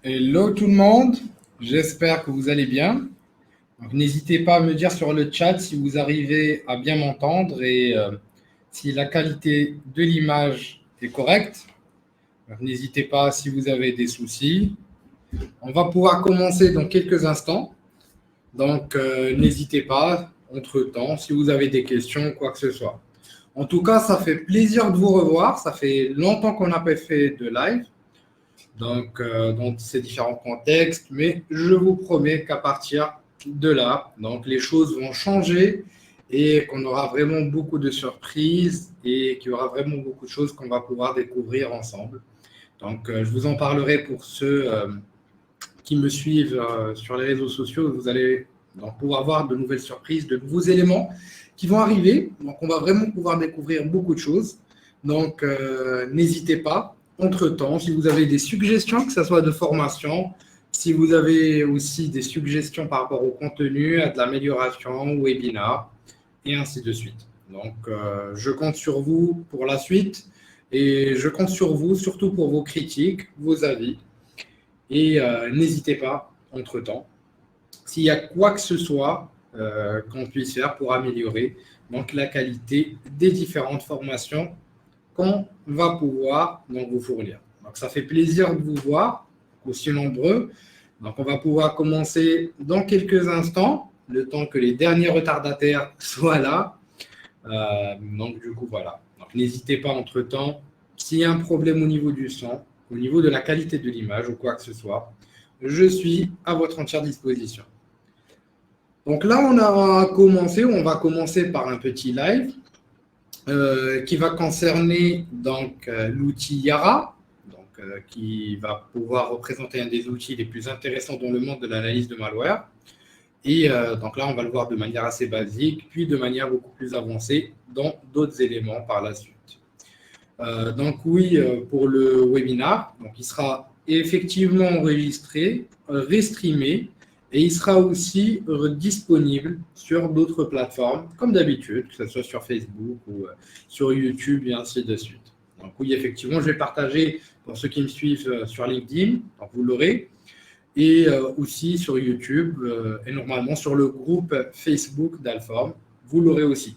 Hello tout le monde, j'espère que vous allez bien. Donc, n'hésitez pas à me dire sur le chat si vous arrivez à bien m'entendre et si la qualité de l'image est correcte. Donc, n'hésitez pas si vous avez des soucis. On va pouvoir commencer dans quelques instants. Donc, n'hésitez pas entre-temps si vous avez des questions, quoi que ce soit. En tout cas, ça fait plaisir de vous revoir. Ça fait longtemps qu'on n'a pas fait de live. Donc, dans ces différents contextes, mais je vous promets qu'à partir de là, donc les choses vont changer et qu'on aura vraiment beaucoup de surprises et qu'il y aura vraiment beaucoup de choses qu'on va pouvoir découvrir ensemble. Donc, je vous en parlerai pour ceux qui me suivent sur les réseaux sociaux. Vous allez donc pouvoir voir de nouvelles surprises, de nouveaux éléments qui vont arriver. Donc, on va vraiment pouvoir découvrir beaucoup de choses. Donc, n'hésitez pas. Entre-temps, si vous avez des suggestions, que ce soit de formation, si vous avez aussi des suggestions par rapport au contenu, à de l'amélioration, au webinar, et ainsi de suite. Donc, je compte sur vous pour la suite et je compte sur vous surtout pour vos critiques, vos avis. Et n'hésitez pas, entre-temps, s'il y a quoi que ce soit qu'on puisse faire pour améliorer donc, la qualité des différentes formations qu'on va pouvoir donc, vous fournir. Donc, ça fait plaisir de vous voir aussi nombreux. Donc, on va pouvoir commencer dans quelques instants, le temps que les derniers retardataires soient là. Donc, du coup, voilà. Donc, n'hésitez pas entre-temps, s'il y a un problème au niveau du son, au niveau de la qualité de l'image ou quoi que ce soit, je suis à votre entière disposition. Donc là, on va commencer par un petit live qui va concerner donc l'outil Yara, donc, qui va pouvoir représenter un des outils les plus intéressants dans le monde de l'analyse de malware. Et donc là, on va le voir de manière assez basique, puis de manière beaucoup plus avancée dans d'autres éléments par la suite. Donc oui, pour le webinar, donc il sera effectivement enregistré, restreamé, et il sera aussi disponible sur d'autres plateformes, comme d'habitude, que ce soit sur Facebook ou sur YouTube et ainsi de suite. Donc oui, effectivement, je vais partager pour ceux qui me suivent sur LinkedIn, donc vous l'aurez, et aussi sur YouTube et normalement sur le groupe Facebook d'Alform, vous l'aurez aussi.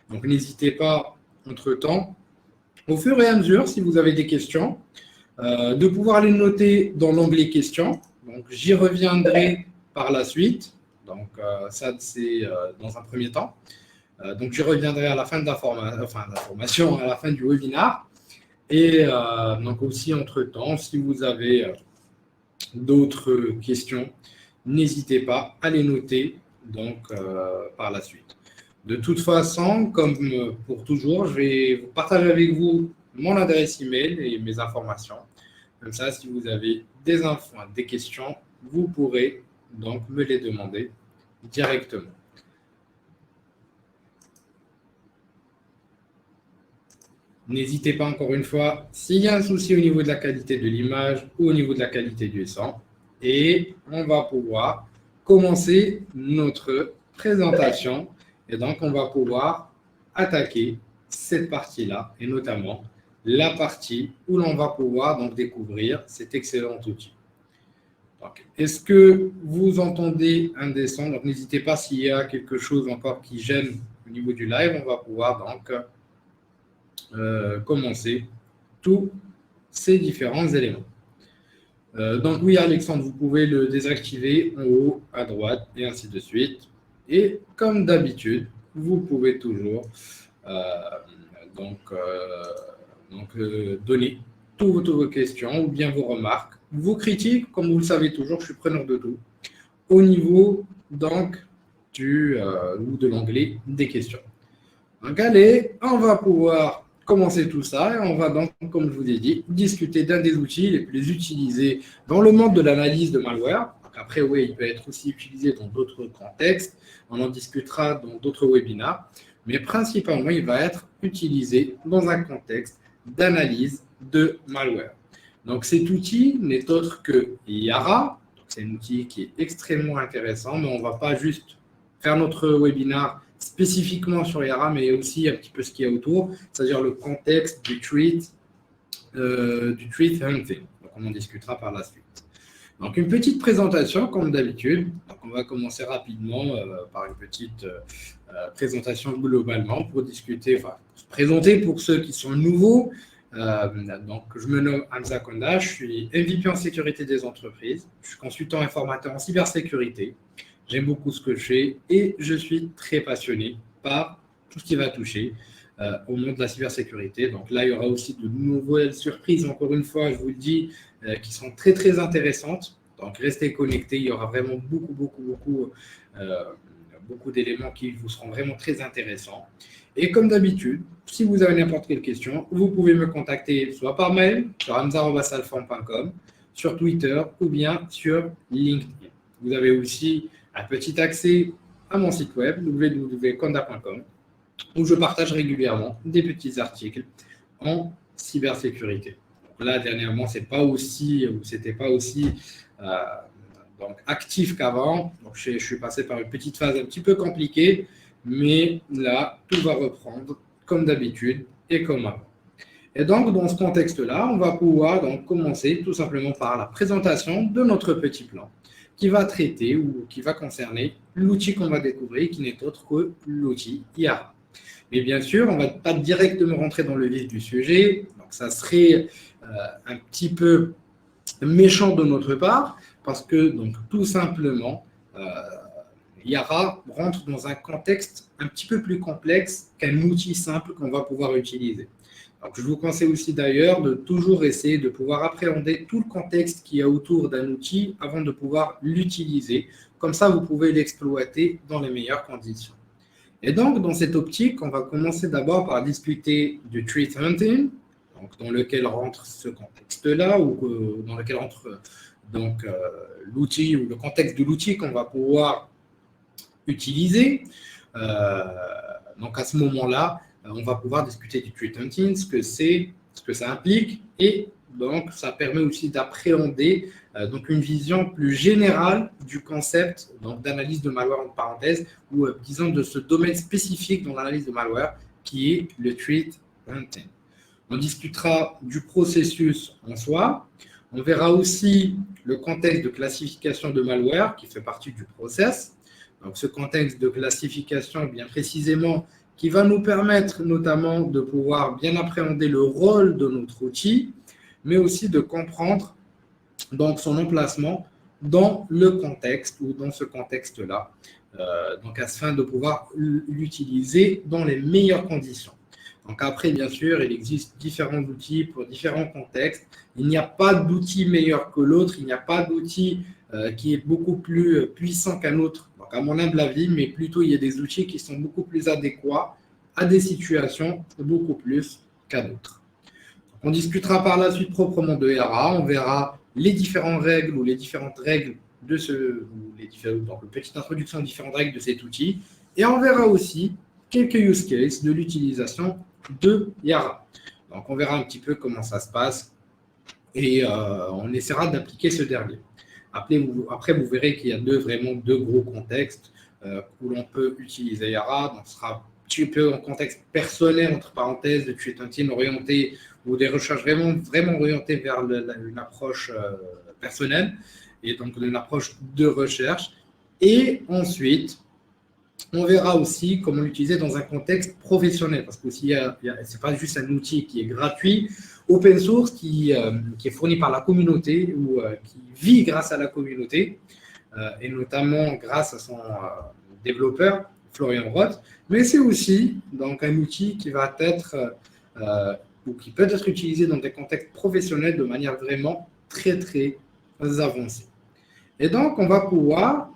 Donc n'hésitez pas, entre-temps, au fur et à mesure, si vous avez des questions, de pouvoir les noter dans l'onglet questions. Donc j'y reviendrai par la suite. Donc ça, c'est dans un premier temps. Donc je reviendrai à la fin de la formation, à la fin du webinar. Et donc aussi, entre-temps, si vous avez d'autres questions, n'hésitez pas à les noter donc, par la suite. De toute façon, comme pour toujours, je vais partager avec vous mon adresse email et mes informations. Comme ça, si vous avez des infos, des questions, vous pourrez donc me les demander directement. N'hésitez pas encore une fois, s'il y a un souci au niveau de la qualité de l'image ou au niveau de la qualité du son, et on va pouvoir commencer notre présentation. Et donc, on va pouvoir attaquer cette partie-là, et notamment la partie où l'on va pouvoir donc découvrir cet excellent outil. Est-ce que vous entendez un des sons? Donc, n'hésitez pas s'il y a quelque chose encore qui gêne au niveau du live, on va pouvoir donc commencer tous ces différents éléments. Donc oui, Alexandre, vous pouvez le désactiver en haut, à droite, et ainsi de suite. Et comme d'habitude, vous pouvez toujours donner toutes vos questions ou bien vos remarques, vos critiques, comme vous le savez toujours, je suis preneur de tout, au niveau donc de l'onglet des questions. Donc allez, on va pouvoir commencer tout ça et on va donc, comme je vous ai dit, discuter d'un des outils les plus utilisés dans le monde de l'analyse de malware. Donc après, oui, il peut être aussi utilisé dans d'autres contextes. On en discutera dans d'autres webinars. Mais principalement, il va être utilisé dans un contexte d'analyse de malware. Donc cet outil n'est autre que Yara. C'est un outil qui est extrêmement intéressant, mais on ne va pas juste faire notre webinar spécifiquement sur Yara, mais aussi un petit peu ce qu'il y a autour, c'est-à-dire le contexte du threat hunting. Donc, on en discutera par la suite. Donc, une petite présentation, comme d'habitude. Donc, on va commencer rapidement par une petite présentation globalement pour discuter, enfin, se présenter pour ceux qui sont nouveaux. Donc, je me nomme Hamza Konda, je suis MVP en sécurité des entreprises. Je suis consultant et formateur en cybersécurité. J'aime beaucoup ce que je fais et je suis très passionné par tout ce qui va toucher au monde de la cybersécurité. Donc là, il y aura aussi de nouvelles surprises, encore une fois, je vous le dis, qui sont très, très intéressantes. Donc, restez connectés. Il y aura vraiment beaucoup d'éléments qui vous seront vraiment très intéressants. Et comme d'habitude, si vous avez n'importe quelle question, vous pouvez me contacter soit par mail sur hamza@salform.com, sur Twitter ou bien sur LinkedIn. Vous avez aussi un petit accès à mon site web www.conda.com où je partage régulièrement des petits articles en cybersécurité. Donc là, dernièrement, c'était pas aussi donc actif qu'avant. Donc je suis passé par une petite phase un petit peu compliquée, mais là, tout va reprendre comme d'habitude et comme avant. Et donc, dans ce contexte-là, on va pouvoir donc commencer tout simplement par la présentation de notre petit plan qui va traiter ou qui va concerner l'outil qu'on va découvrir, qui n'est autre que l'outil Yara. Mais bien sûr, on ne va pas directement rentrer dans le vif du sujet, donc ça serait un petit peu méchant de notre part, parce que donc tout simplement, Yara rentre dans un contexte un petit peu plus complexe qu'un outil simple qu'on va pouvoir utiliser. Donc, je vous conseille aussi d'ailleurs de toujours essayer de pouvoir appréhender tout le contexte qu'il y a autour d'un outil avant de pouvoir l'utiliser. Comme ça, vous pouvez l'exploiter dans les meilleures conditions. Et donc, dans cette optique, on va commencer d'abord par discuter du threat hunting, donc dans lequel rentre ce contexte-là, ou dans lequel rentre donc l'outil ou le contexte de l'outil qu'on va pouvoir utiliser. Donc à ce moment-là, on va pouvoir discuter du threat hunting, ce que c'est, ce que ça implique, et donc ça permet aussi d'appréhender donc une vision plus générale du concept donc d'analyse de malware en parenthèse, ou disons de ce domaine spécifique dans l'analyse de malware qui est le threat hunting. On discutera du processus en soi. On verra aussi le contexte de classification de malware qui fait partie du process. Donc, ce contexte de classification, bien précisément, qui va nous permettre notamment de pouvoir bien appréhender le rôle de notre outil, mais aussi de comprendre donc, son emplacement dans le contexte ou dans ce contexte-là, donc afin de pouvoir l'utiliser dans les meilleures conditions. Donc après, bien sûr, il existe différents outils pour différents contextes. Il n'y a pas d'outil meilleur que l'autre, il n'y a pas d'outil qui est beaucoup plus puissant qu'un autre, donc à mon humble avis, mais plutôt il y a des outils qui sont beaucoup plus adéquats à des situations beaucoup plus qu'à d'autres. On discutera par la suite proprement de Yara, on verra les différentes règles ou les différentes règles de donc une petite introduction aux différentes règles de cet outil, et on verra aussi quelques use cases de l'utilisation de Yara. Donc on verra un petit peu comment ça se passe et on essaiera d'appliquer ce dernier. Après, vous verrez qu'il y a vraiment deux gros contextes où l'on peut utiliser Yara. Donc, ce sera un petit peu en contexte personnel, entre parenthèses, de threat hunting orienté ou des recherches vraiment orientées vers une approche personnelle et donc une approche de recherche. Et ensuite, on verra aussi comment l'utiliser dans un contexte professionnel, parce que ce n'est pas juste un outil qui est gratuit, open source, qui est fourni par la communauté ou qui vit grâce à la communauté, et notamment grâce à son développeur, Florian Roth, mais c'est aussi donc, un outil qui va être ou qui peut être utilisé dans des contextes professionnels de manière vraiment très, très avancée. Et donc, on va pouvoir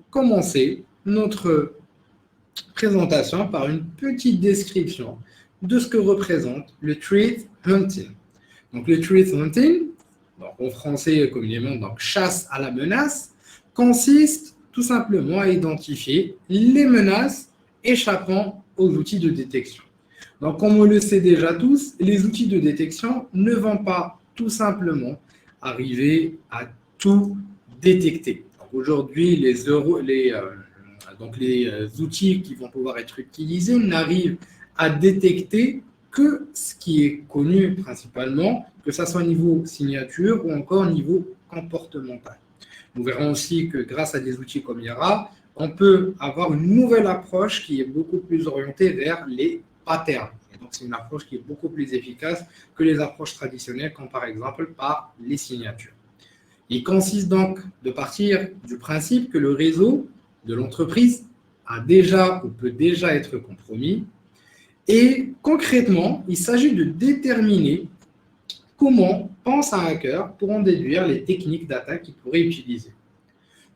commencer notre présentation par une petite description de ce que représente le threat hunting. Donc, le threat hunting, donc en français communément, donc chasse à la menace, consiste tout simplement à identifier les menaces échappant aux outils de détection. Donc, comme on le sait déjà tous, les outils de détection ne vont pas tout simplement arriver à tout détecter. Aujourd'hui, les outils qui vont pouvoir être utilisés n'arrivent à détecter que ce qui est connu principalement, que ce soit au niveau signature ou encore au niveau comportemental. Nous verrons aussi que grâce à des outils comme Yara, on peut avoir une nouvelle approche qui est beaucoup plus orientée vers les patterns. Et donc, c'est une approche qui est beaucoup plus efficace que les approches traditionnelles, comme par exemple par les signatures. Il consiste donc de partir du principe que le réseau de l'entreprise a déjà ou peut déjà être compromis. Et concrètement, il s'agit de déterminer comment pense un hacker pour en déduire les techniques d'attaque qu'il pourrait utiliser.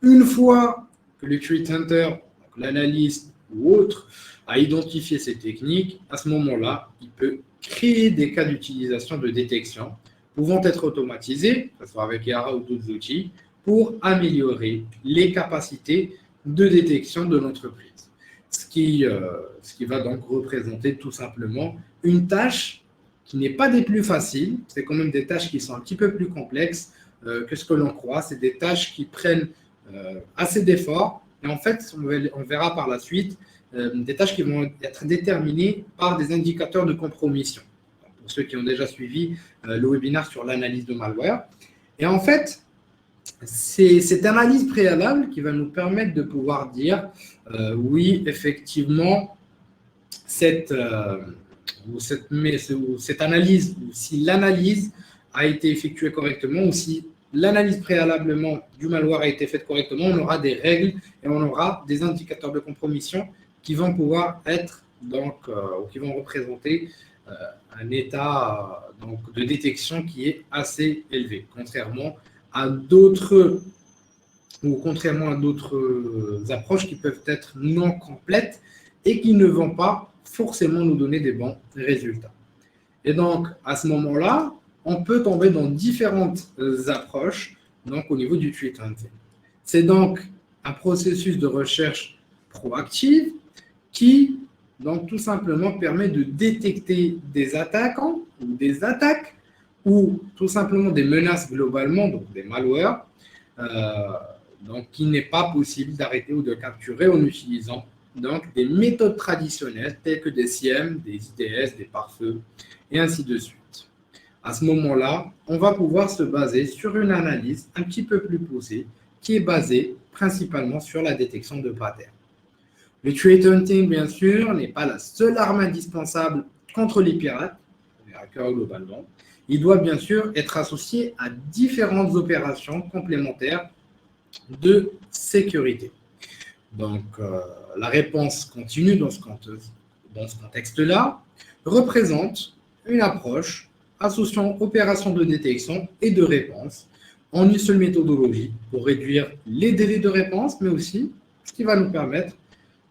Une fois que le threat hunter, l'analyste ou autre, a identifié ces techniques, à ce moment-là, il peut créer des cas d'utilisation de détection pouvant être automatisés, que ce soit avec Yara ou d'autres outils, pour améliorer les capacités de détection de l'entreprise. Ce qui va donc représenter tout simplement une tâche qui n'est pas des plus faciles, c'est quand même des tâches qui sont un petit peu plus complexes que ce que l'on croit, c'est des tâches qui prennent assez d'efforts, et en fait, on verra par la suite des tâches qui vont être déterminées par des indicateurs de compromission, pour ceux qui ont déjà suivi le webinaire sur l'analyse de malware. Et en fait, c'est cette analyse préalable qui va nous permettre de pouvoir dire oui, effectivement, cette analyse, ou si l'analyse a été effectuée correctement, ou si l'analyse préalablement du malware a été faite correctement, on aura des règles et on aura des indicateurs de compromission qui vont pouvoir être, donc, ou qui vont représenter un état donc, de détection qui est assez élevé, contrairement à d'autres approches qui peuvent être non complètes et qui ne vont pas forcément nous donner des bons résultats. Et donc, à ce moment-là, on peut tomber dans différentes approches donc, au niveau du threat hunting. C'est donc un processus de recherche proactive qui, donc, tout simplement permet de détecter des attaquants ou des attaques ou tout simplement des menaces globalement, donc des malwares, donc, qui n'est pas possible d'arrêter ou de capturer en utilisant donc, des méthodes traditionnelles telles que des SIEM, des IDS, des pare-feux, et ainsi de suite. À ce moment-là, on va pouvoir se baser sur une analyse un petit peu plus poussée qui est basée principalement sur la détection de patterns. Le threat hunting, bien sûr, n'est pas la seule arme indispensable contre les pirates, les hackers globalement. Il doit bien sûr être associé à différentes opérations complémentaires de sécurité. Donc, la réponse continue dans ce contexte-là représente une approche associant opérations de détection et de réponse en une seule méthodologie pour réduire les délais de réponse, mais aussi ce qui va nous permettre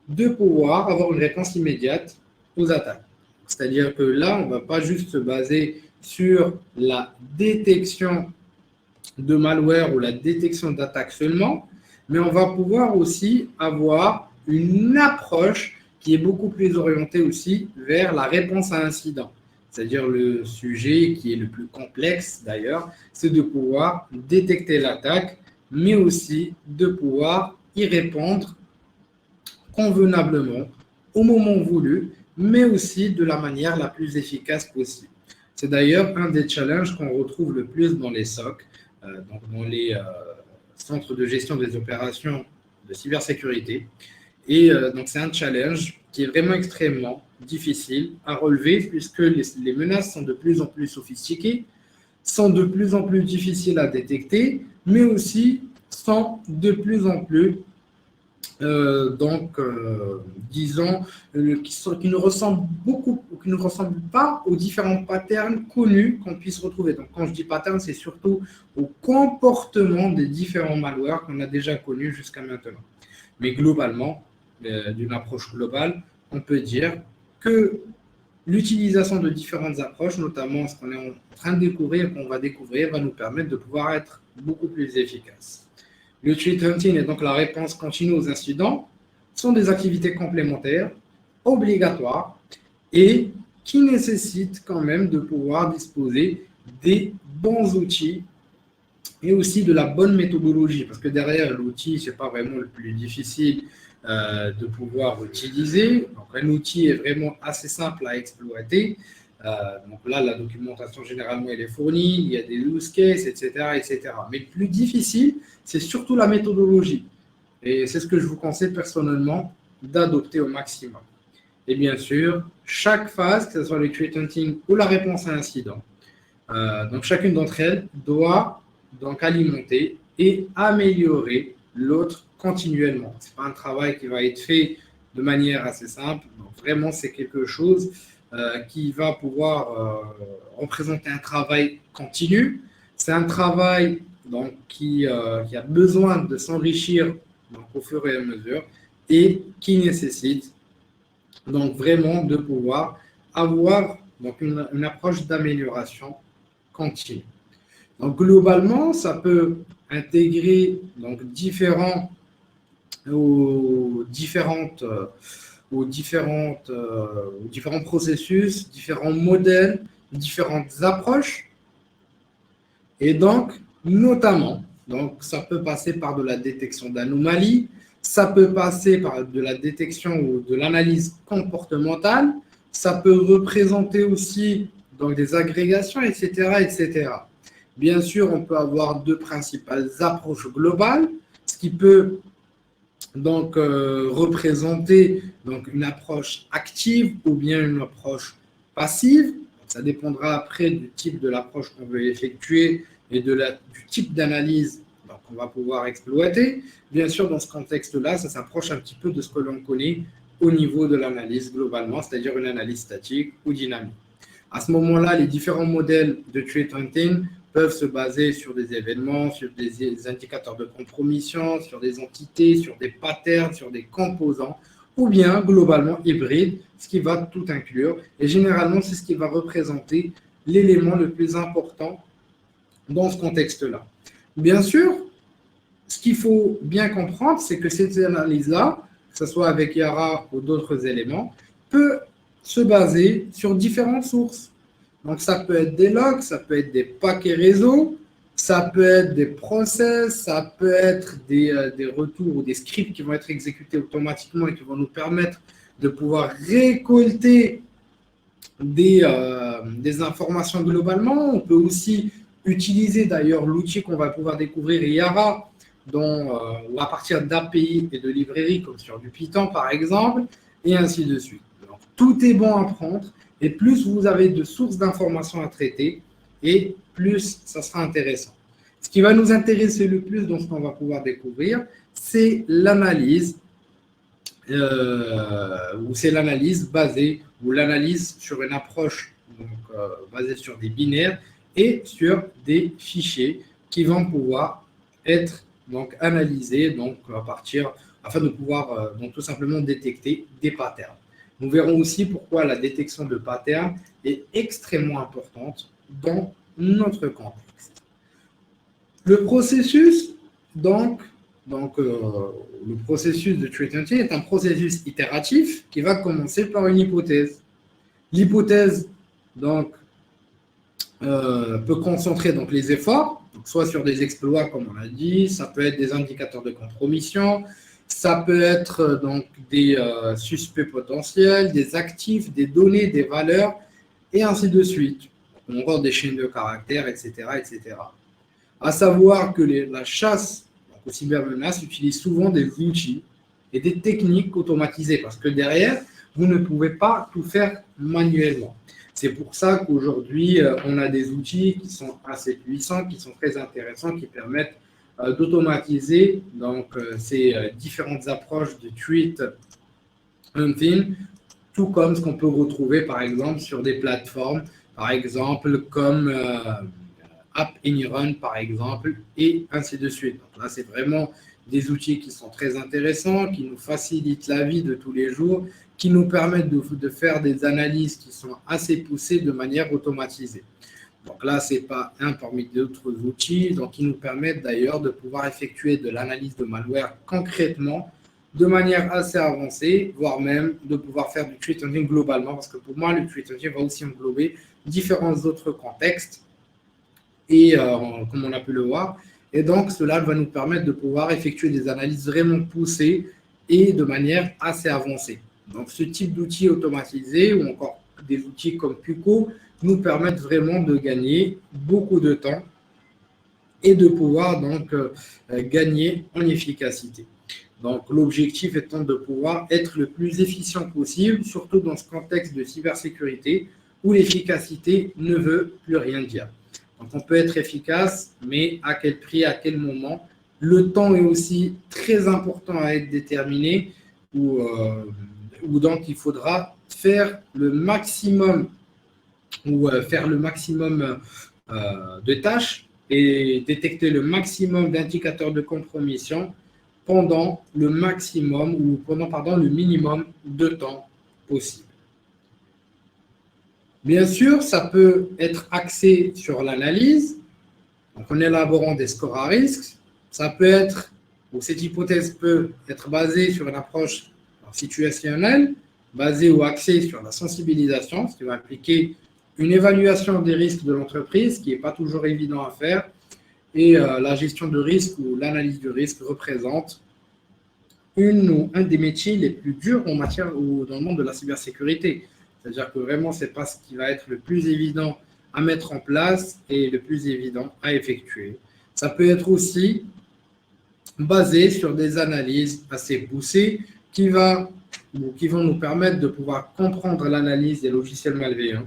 de pouvoir avoir une réponse immédiate aux attaques. C'est-à-dire que là, on ne va pas juste se baser sur la détection de malware ou la détection d'attaque seulement, mais on va pouvoir aussi avoir une approche qui est beaucoup plus orientée aussi vers la réponse à incident. C'est-à-dire le sujet qui est le plus complexe d'ailleurs, c'est de pouvoir détecter l'attaque, mais aussi de pouvoir y répondre convenablement au moment voulu, mais aussi de la manière la plus efficace possible. C'est d'ailleurs un des challenges qu'on retrouve le plus dans les SOC, donc dans les centres de gestion des opérations de cybersécurité. Et donc, c'est un challenge qui est vraiment extrêmement difficile à relever puisque les menaces sont de plus en plus sophistiquées, sont de plus en plus difficiles à détecter, mais aussi sont de plus en plus disons, qui ne ressemblent pas aux différents patterns connus qu'on puisse retrouver. Donc, quand je dis pattern, c'est surtout au comportement des différents malwares qu'on a déjà connus jusqu'à maintenant. Mais globalement, d'une approche globale, on peut dire que l'utilisation de différentes approches, notamment ce qu'on est en train de découvrir, qu'on va découvrir, va nous permettre de pouvoir être beaucoup plus efficace. Le threat hunting et donc la réponse continue aux incidents sont des activités complémentaires, obligatoires et qui nécessitent quand même de pouvoir disposer des bons outils et aussi de la bonne méthodologie. Parce que derrière l'outil, ce n'est pas vraiment le plus difficile de pouvoir utiliser. Donc, un outil est vraiment assez simple à exploiter. Donc là, la documentation, généralement, elle est fournie, il y a des use cases, etc., etc. Mais le plus difficile, c'est surtout la méthodologie. Et c'est ce que je vous conseille personnellement d'adopter au maximum. Et bien sûr, chaque phase, que ce soit le threat hunting ou la réponse à incident, donc chacune d'entre elles doit donc alimenter et améliorer l'autre continuellement. Ce n'est pas un travail qui va être fait de manière assez simple. Donc vraiment, c'est quelque chose qui va pouvoir représenter un travail continu. C'est un travail donc, qui a besoin de s'enrichir au fur et à mesure et qui nécessite donc vraiment de pouvoir avoir donc, une approche d'amélioration continue. Donc globalement, ça peut intégrer donc différents processus, différents modèles, différentes approches. Et donc, notamment, donc, ça peut passer par de la détection d'anomalies, ça peut passer par de la détection ou de l'analyse comportementale, ça peut représenter aussi donc, des agrégations, etc., etc. Bien sûr, on peut avoir deux principales approches globales, ce qui peut donc représenter donc, une approche active ou bien une approche passive. Ça dépendra après du type de l'approche qu'on veut effectuer et du type d'analyse qu'on va pouvoir exploiter. Bien sûr, dans ce contexte-là, ça s'approche un petit peu de ce que l'on connaît au niveau de l'analyse globalement, c'est-à-dire une analyse statique ou dynamique. À ce moment-là, les différents modèles de threat hunting peuvent se baser sur des événements, sur des indicateurs de compromission, sur des entités, sur des patterns, sur des composants, ou bien globalement hybride, ce qui va tout inclure. Et généralement, c'est ce qui va représenter l'élément le plus important dans ce contexte-là. Bien sûr, ce qu'il faut bien comprendre, c'est que cette analyse-là, que ce soit avec Yara ou d'autres éléments, peut se baser sur différentes sources. Donc, ça peut être des logs, ça peut être des paquets réseau, ça peut être des process, ça peut être des retours ou des scripts qui vont être exécutés automatiquement et qui vont nous permettre de pouvoir récolter des informations globalement. On peut aussi utiliser d'ailleurs l'outil qu'on va pouvoir découvrir Yara, ou à partir d'API et de librairies comme sur du Python par exemple, et ainsi de suite. Donc, tout est bon à prendre. Et plus vous avez de sources d'informations à traiter, et plus ça sera intéressant. Ce qui va nous intéresser le plus dans ce qu'on va pouvoir découvrir, c'est l'analyse, basée, ou l'analyse sur une approche basée sur des binaires et sur des fichiers qui vont pouvoir être donc, analysés donc, afin de pouvoir donc, tout simplement détecter des patterns. Nous verrons aussi pourquoi la détection de patterns est extrêmement importante dans notre contexte. Le processus, le processus de threat hunting est un processus itératif qui va commencer par une hypothèse. L'hypothèse, peut concentrer donc, les efforts, donc, soit sur des exploits, comme on l'a dit, ça peut être des indicateurs de compromission, ça peut être donc des suspects potentiels, des actifs, des données, des valeurs, et ainsi de suite. On voit des chaînes de caractères, etc., etc. À savoir que la chasse aux cybermenaces utilise souvent des outils et des techniques automatisées, parce que derrière, vous ne pouvez pas tout faire manuellement. C'est pour ça qu'aujourd'hui, on a des outils qui sont assez puissants, qui sont très intéressants, qui permettent d'automatiser ces différentes approches de threat hunting, tout comme ce qu'on peut retrouver par exemple sur des plateformes, par exemple comme AppAnyRun par exemple, et ainsi de suite. Donc là, c'est vraiment des outils qui sont très intéressants, qui nous facilitent la vie de tous les jours, qui nous permettent de faire des analyses qui sont assez poussées de manière automatisée. Donc là, ce n'est pas un parmi d'autres outils qui nous permettent d'ailleurs de pouvoir effectuer de l'analyse de malware concrètement, de manière assez avancée, voire même de pouvoir faire du threat hunting globalement, parce que pour moi, le threat hunting va aussi englober différents autres contextes, et comme on a pu le voir. Et donc, cela va nous permettre de pouvoir effectuer des analyses vraiment poussées et de manière assez avancée. Donc, ce type d'outil automatisé ou encore des outils comme Puko nous permettent vraiment de gagner beaucoup de temps et de pouvoir donc gagner en efficacité. Donc, l'objectif étant de pouvoir être le plus efficient possible, surtout dans ce contexte de cybersécurité où l'efficacité ne veut plus rien dire. Donc, on peut être efficace, mais à quel prix, à quel moment? Le temps est aussi très important à être déterminé, où donc il faudra faire le maximum de tâches et détecter le maximum d'indicateurs de compromission pendant le minimum de temps possible. Bien sûr, ça peut être axé sur l'analyse, donc en élaborant des scores à risque. Ça peut être, ou cette hypothèse peut être basée sur une approche situationnelle, basée ou axée sur la sensibilisation, ce qui va impliquer une évaluation des risques de l'entreprise, qui n'est pas toujours évident à faire, et la gestion de risque ou l'analyse de risque représente un des métiers les plus durs en matière ou dans le monde de la cybersécurité. C'est-à-dire que vraiment, ce n'est pas ce qui va être le plus évident à mettre en place et le plus évident à effectuer. Ça peut être aussi basé sur des analyses assez poussées qui vont nous permettre de pouvoir comprendre l'analyse des logiciels malveillants.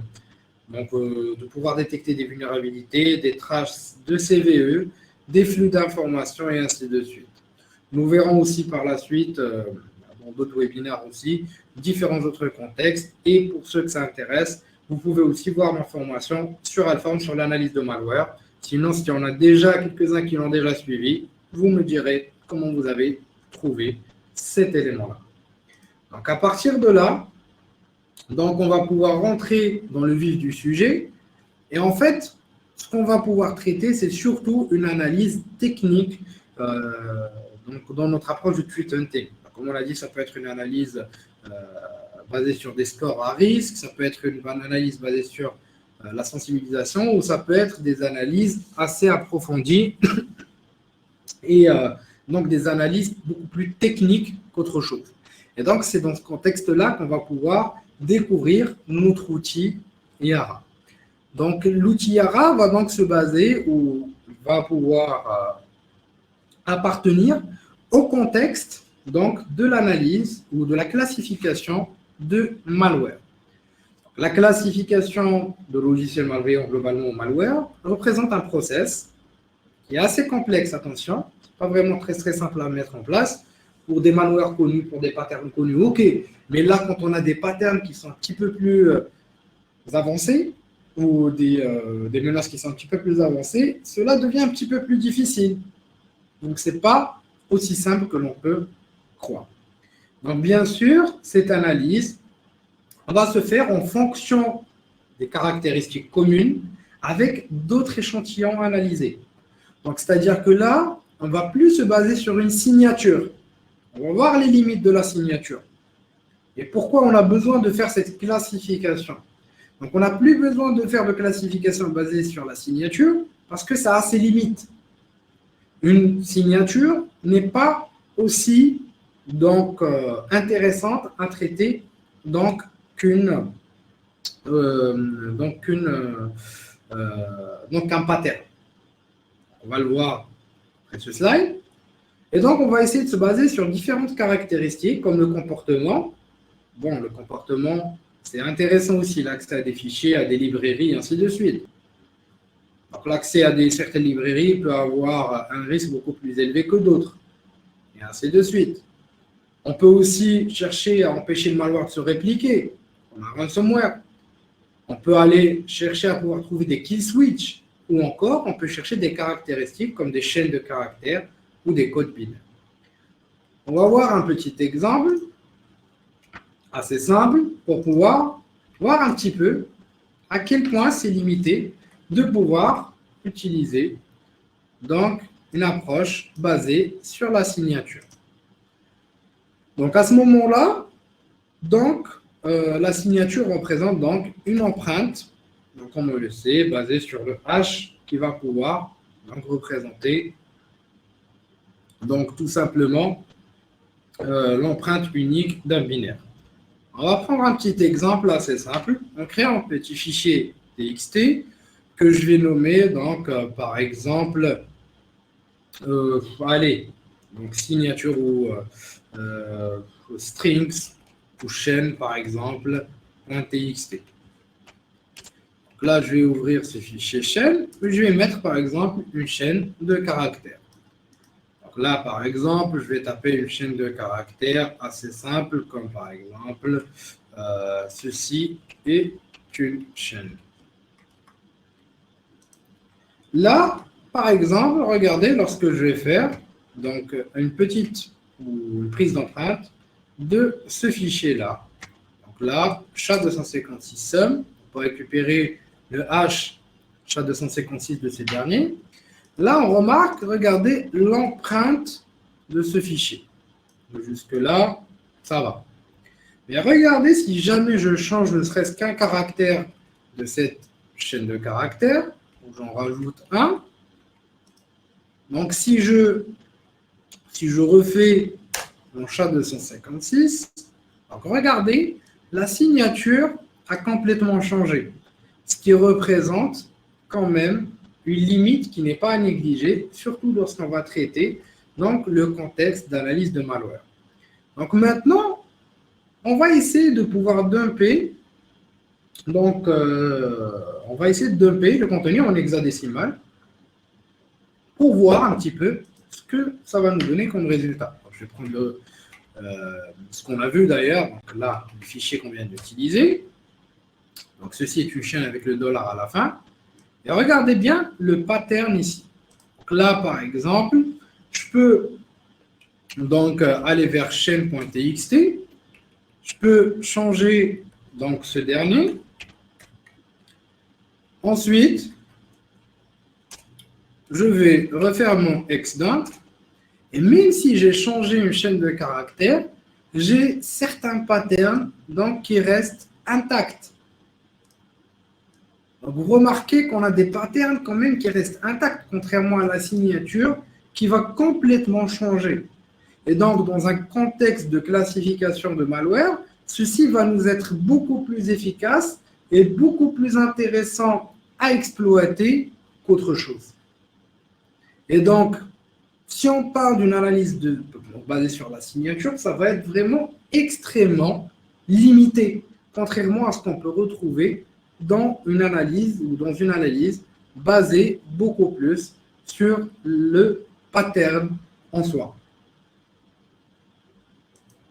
Donc, de pouvoir détecter des vulnérabilités, des traces de CVE, des flux d'informations et ainsi de suite. Nous verrons aussi par la suite, dans d'autres webinaires aussi, différents autres contextes. Et pour ceux que ça intéresse, vous pouvez aussi voir ma formation sur Alform sur l'analyse de malware. Sinon, s'il y en a déjà quelques-uns qui l'ont déjà suivi, vous me direz comment vous avez trouvé cet élément-là. Donc, à partir de là, donc, on va pouvoir rentrer dans le vif du sujet. Et en fait, ce qu'on va pouvoir traiter, c'est surtout une analyse technique donc, dans notre approche du threat hunting. Comme on l'a dit, ça peut être une analyse basée sur des scores à risque, ça peut être une analyse basée sur la sensibilisation, ou ça peut être des analyses assez approfondies et donc des analyses beaucoup plus techniques qu'autre chose. Et donc, c'est dans ce contexte-là qu'on va pouvoir découvrir notre outil Yara. Donc, l'outil Yara va donc se baser ou va pouvoir appartenir au contexte donc, de l'analyse ou de la classification de malware. La classification de logiciels malveillants globalement au malware représente un process qui est assez complexe, attention, pas vraiment très simple à mettre en place. Pour des malwares connus, pour des patterns connus, ok. Mais là, quand on a des patterns qui sont un petit peu plus avancés ou des menaces qui sont un petit peu plus avancées, cela devient un petit peu plus difficile. Donc, ce n'est pas aussi simple que l'on peut croire. Donc, bien sûr, cette analyse va se faire en fonction des caractéristiques communes avec d'autres échantillons analysés. Donc, c'est-à-dire que là, on ne va plus se baser sur une signature. On va voir les limites de la signature. Et pourquoi on a besoin de faire cette classification? Donc, on n'a plus besoin de faire de classification basée sur la signature parce que ça a ses limites. Une signature n'est pas aussi donc, intéressante à traiter donc, qu'un pattern. On va le voir après ce slide. Et donc, on va essayer de se baser sur différentes caractéristiques, comme le comportement. Bon, le comportement, c'est intéressant aussi, l'accès à des fichiers, à des librairies, et ainsi de suite. Donc, l'accès à certaines librairies peut avoir un risque beaucoup plus élevé que d'autres, et ainsi de suite. On peut aussi chercher à empêcher le malware de se répliquer, comme un ransomware. On peut aller chercher à pouvoir trouver des kill switch, ou encore, on peut chercher des caractéristiques comme des chaînes de caractères ou des codes binaires. On va voir un petit exemple assez simple pour pouvoir voir un petit peu à quel point c'est limité de pouvoir utiliser donc une approche basée sur la signature. Donc à ce moment-là, donc la signature représente donc une empreinte, donc comme on le sait, basée sur le H qui va pouvoir donc représenter donc tout simplement l'empreinte unique d'un binaire. On va prendre un petit exemple assez simple. On crée un petit fichier TXT que je vais nommer, donc, par exemple, allez, donc signature ou strings ou chaîne, par exemple, un TXT. Donc là, je vais ouvrir ce fichier chaîne. Je vais mettre, par exemple, une chaîne de caractères. Donc là, par exemple, je vais taper une chaîne de caractères assez simple, comme par exemple, ceci est une chaîne. Là, par exemple, regardez, lorsque je vais faire donc, une petite ou une prise d'empreinte de ce fichier-là. Donc là, SHA-256 sum, pour récupérer le hash SHA-256 de ces derniers. Là, on remarque, regardez l'empreinte de ce fichier. Jusque-là, ça va. Mais regardez, si jamais je change ne serait-ce qu'un caractère de cette chaîne de caractères, j'en rajoute un. Donc, si je refais mon SHA-256, donc regardez, la signature a complètement changé, ce qui représente quand même une limite qui n'est pas à négliger, surtout lorsqu'on va traiter donc, le contexte d'analyse de malware. Donc maintenant, on va essayer de pouvoir dumper. Donc, on va essayer de dumper le contenu en hexadécimal pour voir un petit peu ce que ça va nous donner comme résultat. Donc, je vais prendre ce qu'on a vu d'ailleurs, donc là, le fichier qu'on vient d'utiliser. Donc, ceci est une chaîne avec le dollar à la fin. Et regardez bien le pattern ici. Donc là, par exemple, je peux donc aller vers chaîne.txt. Je peux changer donc ce dernier. Ensuite, je vais refaire mon xdump. Et même si j'ai changé une chaîne de caractères, j'ai certains patterns donc, qui restent intacts. Donc, vous remarquez qu'on a des patterns quand même qui restent intacts, contrairement à la signature qui va complètement changer. Et donc, dans un contexte de classification de malware, ceci va nous être beaucoup plus efficace et beaucoup plus intéressant à exploiter qu'autre chose. Et donc, si on parle d'une analyse basée sur la signature, ça va être vraiment extrêmement limité, contrairement à ce qu'on peut retrouver dans une analyse basée beaucoup plus sur le pattern en soi.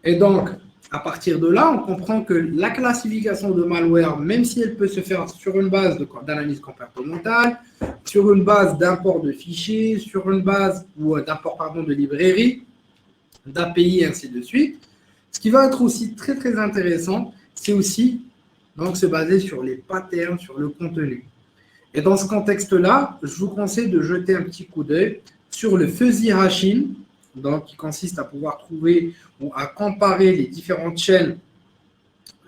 Et donc, à partir de là, on comprend que la classification de malware, même si elle peut se faire sur une base d'analyse comportementale, sur une base d'import de fichiers, sur une base d'import de librairies, d'API, ainsi de suite. Ce qui va être aussi très, très intéressant, c'est aussi donc, se baser sur les patterns, sur le contenu. Et dans ce contexte-là, je vous conseille de jeter un petit coup d'œil sur le fuzzy hashing, donc qui consiste à pouvoir trouver ou à comparer les différentes chaînes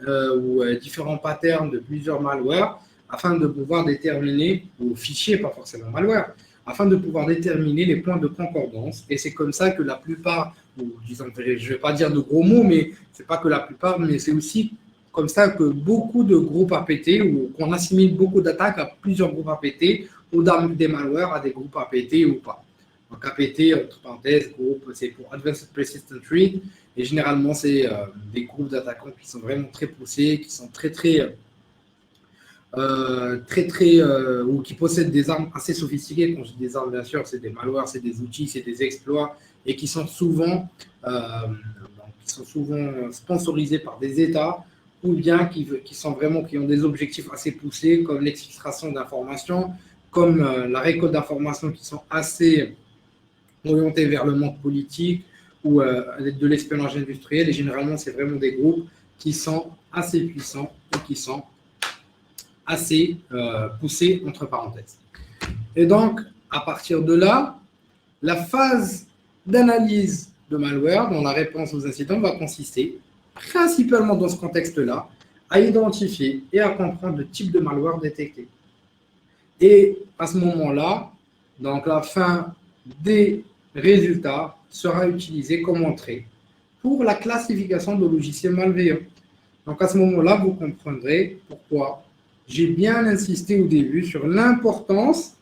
ou différents patterns de plusieurs malwares afin de pouvoir déterminer, ou fichiers, pas forcément malware, afin de pouvoir déterminer les points de concordance. Et c'est comme ça que la plupart, ou disons, je ne vais pas dire de gros mots, mais ce n'est pas que la plupart, mais c'est aussi comme ça que beaucoup de groupes APT, ou qu'on assimile beaucoup d'attaques à plusieurs groupes APT, ou des malwares à des groupes APT ou pas. Donc APT, entre parenthèses, groupe, c'est pour Advanced Persistent Threat, et généralement, c'est des groupes d'attaquants qui sont vraiment très poussés, qui sont ou qui possèdent des armes assez sophistiquées. Quand je dis des armes, bien sûr, c'est des malwares, c'est des outils, c'est des exploits, et qui sont souvent sponsorisés par des États, ou bien qui ont des objectifs assez poussés, comme l'exfiltration d'informations, comme la récolte d'informations qui sont assez orientées vers le monde politique ou de l'espionnage industriel. Et généralement, c'est vraiment des groupes qui sont assez puissants et qui sont assez poussés, entre parenthèses. Et donc, à partir de là, la phase d'analyse de malware, dont la réponse aux incidents va consister, principalement dans ce contexte-là, à identifier et à comprendre le type de malware détecté. Et à ce moment-là, donc la fin des résultats sera utilisée comme entrée pour la classification de logiciels malveillants. Donc, à ce moment-là, vous comprendrez pourquoi j'ai bien insisté au début sur l'importance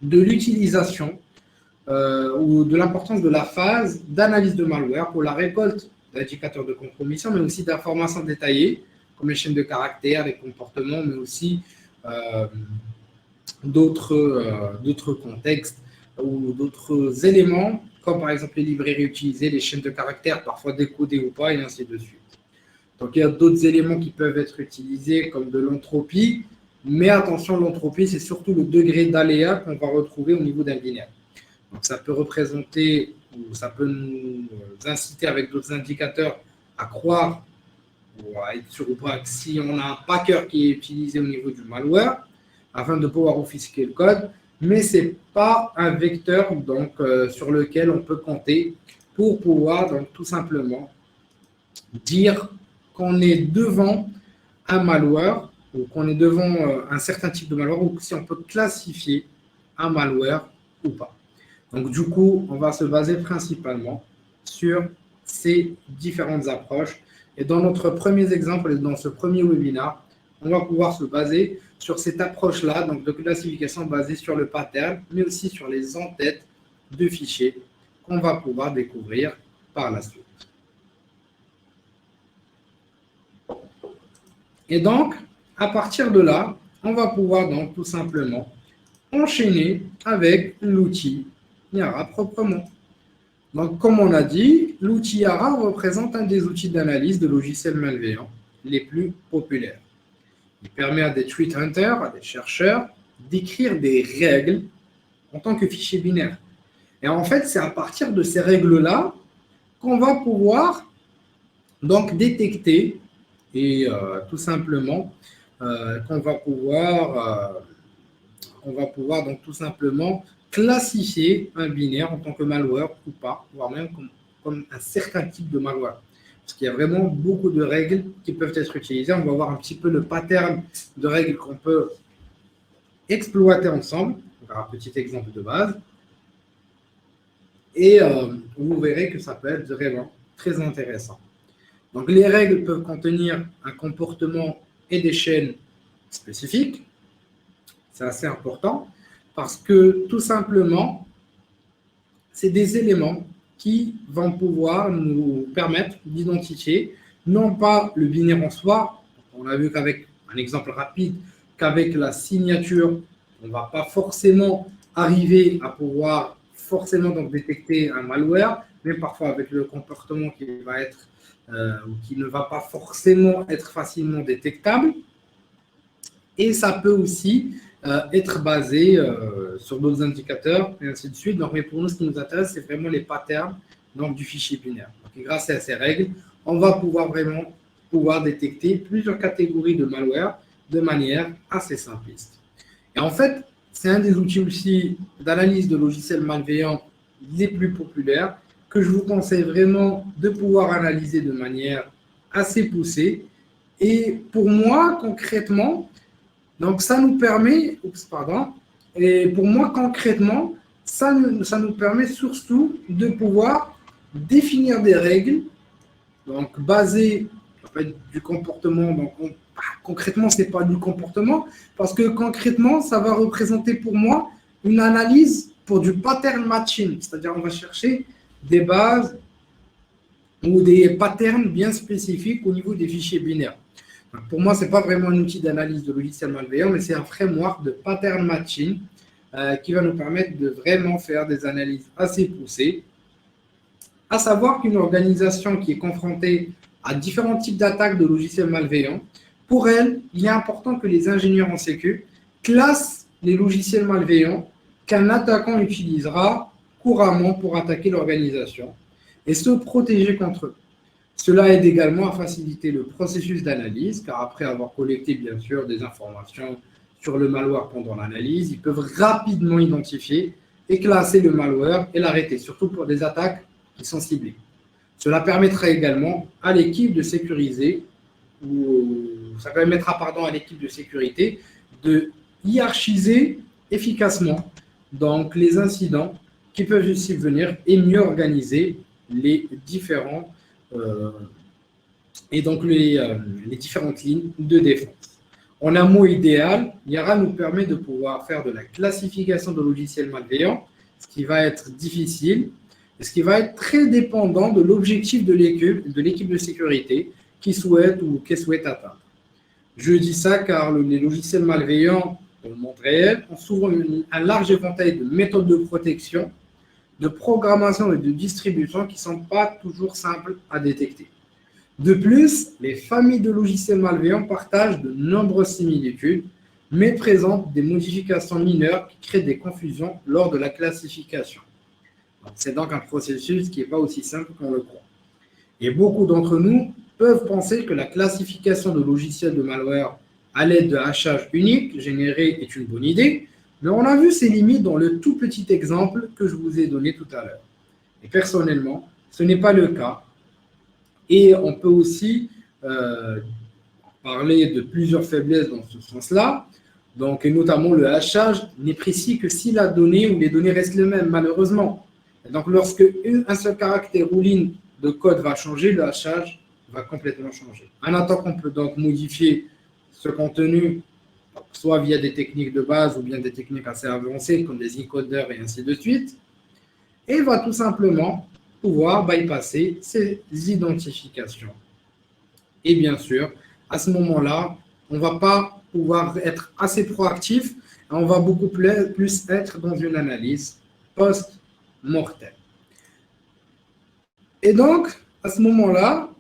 de l'utilisation ou de l'importance de la phase d'analyse de malware pour la récolte d'indicateurs de compromission, mais aussi d'informations détaillées, comme les chaînes de caractères, les comportements, mais aussi euh, d'autres contextes ou d'autres éléments, comme par exemple les librairies utilisées, les chaînes de caractères, parfois décodées ou pas, et ainsi de suite. Donc, il y a d'autres éléments qui peuvent être utilisés, comme de l'entropie, mais attention, l'entropie, c'est surtout le degré d'aléa qu'on va retrouver au niveau d'un binaire. Donc, ça peut représenter, ou ça peut nous inciter avec d'autres indicateurs à croire ou à être sûr ou pas que si on a un packer qui est utilisé au niveau du malware, afin de pouvoir offusquer le code, mais ce n'est pas un vecteur donc, sur lequel on peut compter pour pouvoir donc, tout simplement dire qu'on est devant un malware ou qu'on est devant un certain type de malware ou si on peut classifier un malware ou pas. Donc, du coup, on va se baser principalement sur ces différentes approches. Et dans notre premier exemple, et dans ce premier webinaire, on va pouvoir se baser sur cette approche-là, donc de classification basée sur le pattern, mais aussi sur les entêtes de fichiers qu'on va pouvoir découvrir par la suite. Et donc, à partir de là, on va pouvoir donc tout simplement enchaîner avec l'outil Yara proprement. Donc, comme on a dit, l'outil Yara représente un des outils d'analyse de logiciels malveillants les plus populaires. Il permet à des threat hunters, à des chercheurs, d'écrire des règles en tant que fichier binaire. Et en fait, c'est à partir de ces règles-là qu'on va pouvoir donc détecter et tout simplement qu'on va pouvoir donc tout simplement classifier un binaire en tant que malware ou pas, voire même comme un certain type de malware. Parce qu'il y a vraiment beaucoup de règles qui peuvent être utilisées. On va voir un petit peu le pattern de règles qu'on peut exploiter ensemble. On va faire un petit exemple de base. Et vous verrez que ça peut être vraiment très intéressant. Donc, les règles peuvent contenir un comportement et des chaînes spécifiques. C'est assez important parce que tout simplement, c'est des éléments qui vont pouvoir nous permettre d'identifier non pas le binaire en soi, on a vu qu'avec un exemple rapide, qu'avec la signature, on ne va pas forcément arriver à pouvoir forcément donc détecter un malware, mais parfois avec le comportement qui va être qui ne va pas forcément être facilement détectable. Et ça peut aussi être basé sur d'autres indicateurs, et ainsi de suite. Donc, mais pour nous, ce qui nous intéresse, c'est vraiment les patterns donc, du fichier binaire. Donc, et grâce à ces règles, on va vraiment pouvoir détecter plusieurs catégories de malware de manière assez simpliste. Et en fait, c'est un des outils aussi d'analyse de logiciels malveillants les plus populaires que je vous conseille vraiment de pouvoir analyser de manière assez poussée. Et pour moi, concrètement, donc ça nous permet, et pour moi concrètement, ça nous permet surtout de pouvoir définir des règles, donc basées en fait, du comportement. Donc concrètement, ce n'est pas du comportement, parce que concrètement, ça va représenter pour moi une analyse pour du pattern matching, c'est-à-dire on va chercher des bases ou des patterns bien spécifiques au niveau des fichiers binaires. Donc, pour moi, ce n'est pas vraiment un outil d'analyse de logiciels malveillants, mais c'est un framework de pattern matching qui va nous permettre de vraiment faire des analyses assez poussées. À savoir qu'une organisation qui est confrontée à différents types d'attaques de logiciels malveillants, pour elle, il est important que les ingénieurs en sécu classent les logiciels malveillants qu'un attaquant utilisera couramment pour attaquer l'organisation et se protéger contre eux. Cela aide également à faciliter le processus d'analyse, car après avoir collecté bien sûr des informations sur le malware pendant l'analyse, ils peuvent rapidement identifier et classer le malware et l'arrêter, surtout pour des attaques qui sont ciblées. Cela permettra également à l'équipe de sécuriser, ça permettra à l'équipe de sécurité de hiérarchiser efficacement donc les incidents qui peuvent subvenir et mieux organiser les différents et donc les différentes lignes de défense. En un mot idéal, Yara nous permet de pouvoir faire de la classification de logiciels malveillants, ce qui va être difficile et ce qui va être très dépendant de l'objectif de l'équipe de sécurité qui souhaite ou qu'elle souhaite atteindre. Je dis ça car les logiciels malveillants dans le monde réel ont souvent un large éventail de méthodes de protection, de programmation et de distribution qui ne sont pas toujours simples à détecter. De plus, les familles de logiciels malveillants partagent de nombreuses similitudes, mais présentent des modifications mineures qui créent des confusions lors de la classification. C'est donc un processus qui n'est pas aussi simple qu'on le croit. Et beaucoup d'entre nous peuvent penser que la classification de logiciels de malware à l'aide de hashages uniques générés est une bonne idée, mais on a vu ses limites dans le tout petit exemple que je vous ai donné tout à l'heure. Et personnellement, ce n'est pas le cas. Et on peut aussi parler de plusieurs faiblesses dans ce sens-là. Donc, et notamment le hachage n'est précis que si la donnée ou les données restent les mêmes, malheureusement. Et donc, lorsque un seul caractère ou ligne de code va changer, le hachage va complètement changer. En attendant qu'on peut donc modifier ce contenu, soit via des techniques de base ou bien des techniques assez avancées comme des encodeurs et ainsi de suite, et va tout simplement pouvoir bypasser ces identifications. Et bien sûr, à ce moment-là, on ne va pas pouvoir être assez proactif, on va beaucoup plus être dans une analyse post-mortem. Et donc, à ce moment-là,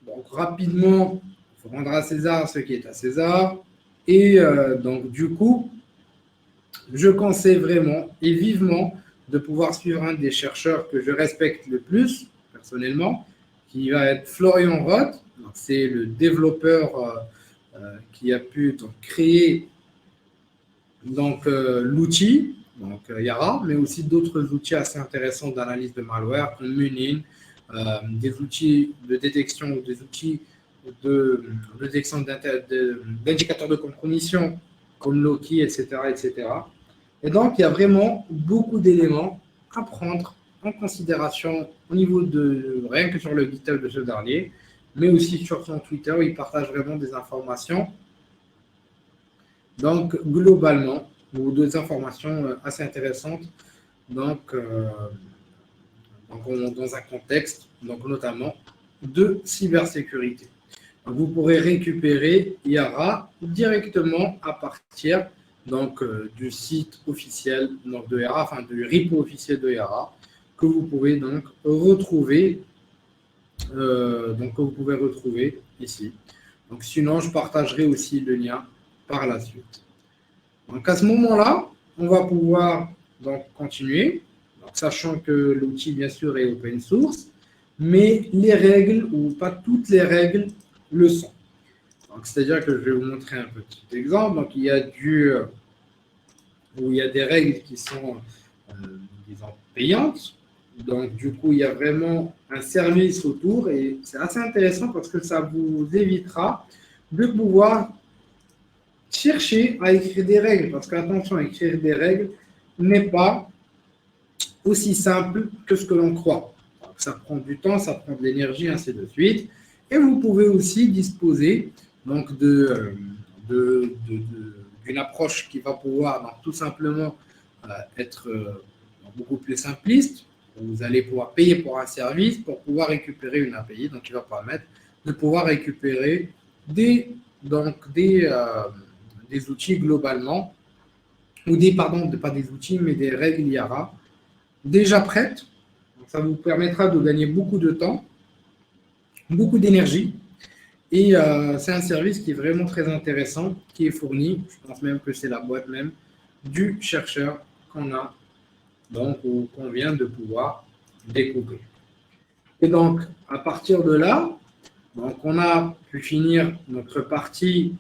donc rapidement, il faut rendre à César ce qui est à César. Et donc, du coup, je conseille vraiment et vivement de pouvoir suivre un des chercheurs que je respecte le plus, personnellement, qui va être Florian Roth. C'est le développeur qui a pu donc, créer l'outil, Yara, mais aussi d'autres outils assez intéressants d'analyse de malware, comme Munin, des outils de détection, des outils de détection d'indicateurs de compromission, comme Loki, etc., etc. Et donc, il y a vraiment beaucoup d'éléments à prendre en considération au niveau de, rien que sur le GitHub de ce dernier, mais aussi sur son Twitter où il partage vraiment des informations. Donc, globalement, ou des informations assez intéressantes, dans un contexte, notamment de cybersécurité. Vous pourrez récupérer Yara directement à partir du site officiel de Yara, enfin du repo officiel de Yara, que vous pouvez donc retrouver, ici. Donc sinon, je partagerai aussi le lien par la suite. Donc à ce moment-là, on va pouvoir donc continuer, donc, sachant que l'outil bien sûr est open source, mais les règles ou pas toutes les règles le sont. C'est-à-dire que je vais vous montrer un petit exemple. Donc, il y a des règles qui sont, disons, payantes. Donc, du coup, il y a vraiment un service autour et c'est assez intéressant parce que ça vous évitera de pouvoir chercher à écrire des règles. Parce qu'attention, écrire des règles n'est pas aussi simple que ce que l'on croit. Donc, ça prend du temps, ça prend de l'énergie, ainsi de suite. Et vous pouvez aussi disposer d'une approche qui va pouvoir tout simplement être beaucoup plus simpliste. Vous allez pouvoir payer pour un service pour pouvoir récupérer une API, donc qui va permettre de pouvoir récupérer des outils globalement, ou pas des outils, mais des règles Yara déjà prêtes. Donc, ça vous permettra de gagner beaucoup de temps, beaucoup d'énergie. Et c'est un service qui est vraiment très intéressant, qui est fourni, je pense même que c'est la boîte même, du chercheur qu'on a, ou qu'on vient de pouvoir découvrir. Et donc, à partir de là, on a pu finir notre partie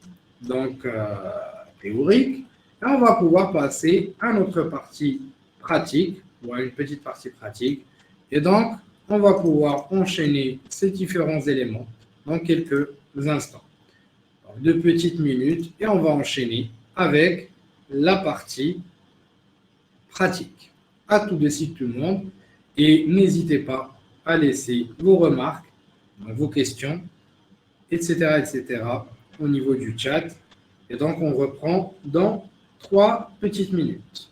théorique, et on va pouvoir passer à notre partie pratique, ou à une petite partie pratique. Et donc, on va pouvoir enchaîner ces différents éléments dans quelques instants. 2 petites minutes et on va enchaîner avec la partie pratique. À tout de suite tout le monde et n'hésitez pas à laisser vos remarques, vos questions etc., etc. au niveau du chat. Et donc, on reprend dans 3 petites minutes.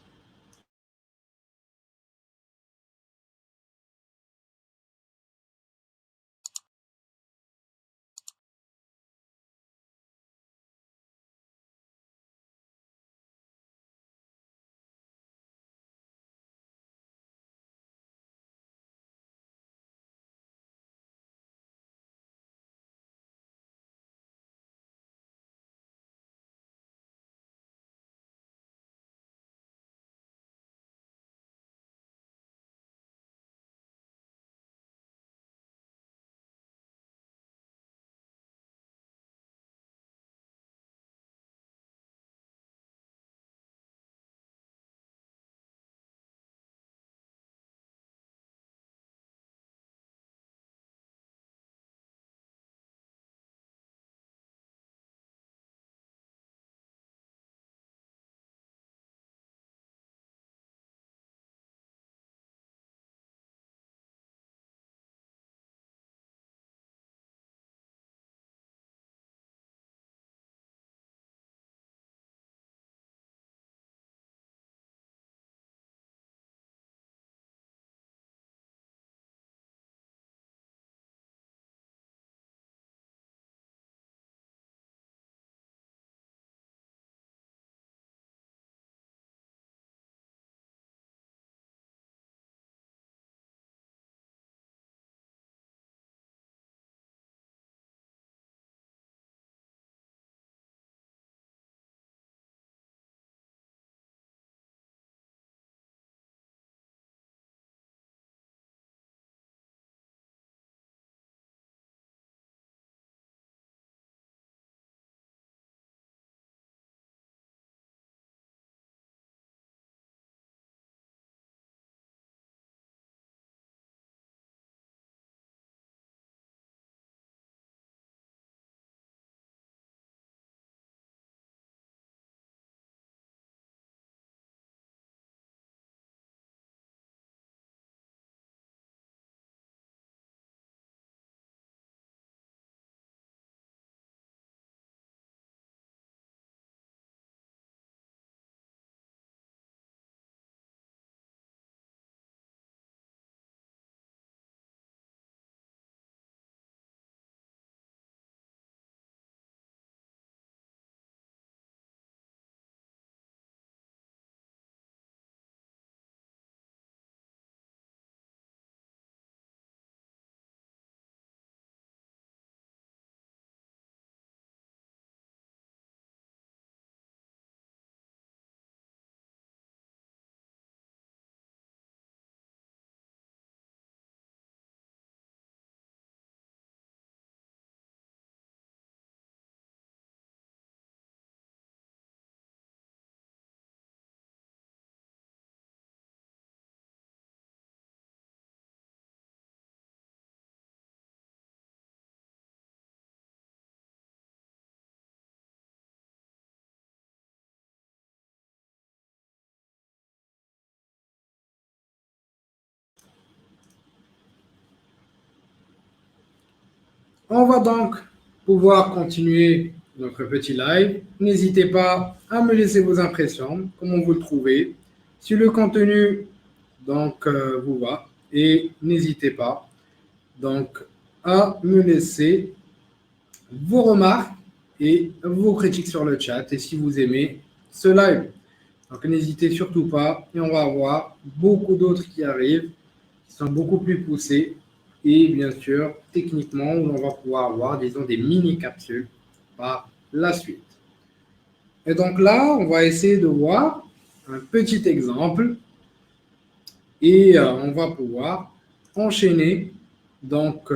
On va donc pouvoir continuer notre petit live. N'hésitez pas à me laisser vos impressions, comment vous le trouvez, si le contenu donc, vous va. Et n'hésitez pas donc à me laisser vos remarques et vos critiques sur le chat et si vous aimez ce live. Donc n'hésitez surtout pas et on va avoir beaucoup d'autres qui arrivent, qui sont beaucoup plus poussés et bien sûr techniquement où on va pouvoir avoir disons des mini-capsules par la suite. Et donc là, on va essayer de voir un petit exemple et on va pouvoir enchaîner donc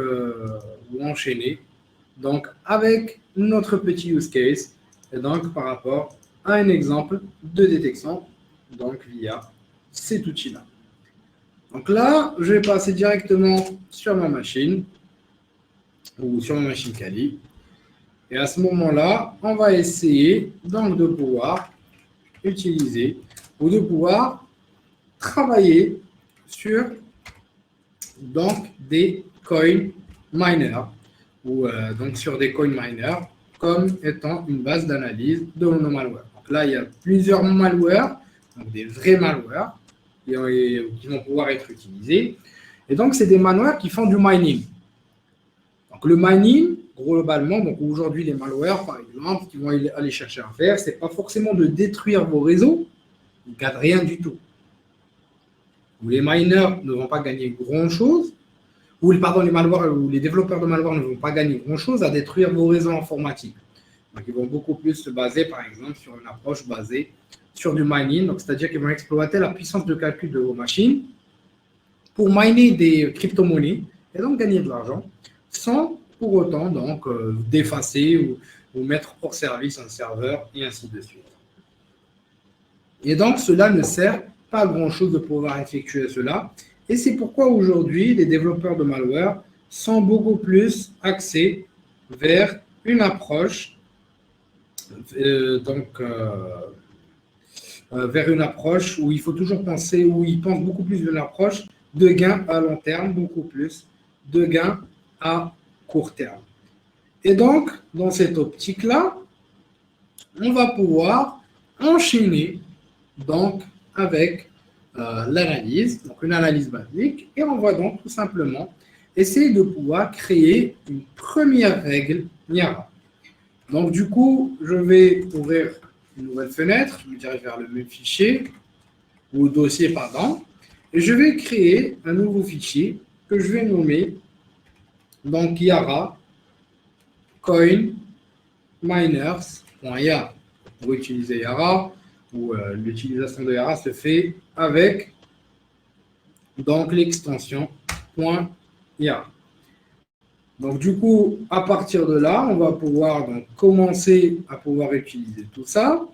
avec notre petit use case et donc par rapport à un exemple de détection donc via cet outil-là. Donc là, je vais passer directement sur ma machine ou sur ma machine Kali. Et à ce moment-là, on va essayer donc de pouvoir utiliser ou de pouvoir travailler sur donc des coin miners ou donc sur des coin miners comme étant une base d'analyse de nos malwares. Donc là, il y a plusieurs malwares, donc des vrais malwares qui vont pouvoir être utilisés. Et donc, c'est des malwares qui font du mining. Donc, le mining, globalement, donc aujourd'hui, les malwares, par exemple, qui vont aller chercher à faire, ce n'est pas forcément de détruire vos réseaux, ils ne gagnent rien du tout. Ou les miners ne vont pas gagner grand-chose, ou les malwares, ou les développeurs de malware ne vont pas gagner grand-chose à détruire vos réseaux informatiques. Donc, ils vont beaucoup plus se baser, par exemple, sur une approche basée sur du mining, donc c'est-à-dire qu'ils vont exploiter la puissance de calcul de vos machines pour miner des crypto-monnaies et donc gagner de l'argent sans pour autant donc d'effacer ou mettre hors service un serveur et ainsi de suite. Et donc, cela ne sert pas à grand-chose de pouvoir effectuer cela. Et c'est pourquoi aujourd'hui, les développeurs de malware sont beaucoup plus axés vers une approche vers une approche où il faut toujours penser, où ils pensent beaucoup plus d'une approche de gain à long terme, beaucoup plus de gains à court terme. Et donc, dans cette optique-là, on va pouvoir enchaîner donc, avec l'analyse, donc une analyse basique, et on va donc tout simplement essayer de pouvoir créer une première règle Niara. Donc, du coup, je vais ouvrir une nouvelle fenêtre, je me dirige vers le même fichier, ou dossier, pardon, et je vais créer un nouveau fichier que je vais nommer donc Yara coin miners.yara. Pour utiliser Yara, ou l'utilisation de Yara se fait avec donc l'extension .yara. Donc, du coup, à partir de là, on va pouvoir donc commencer à pouvoir utiliser tout ça.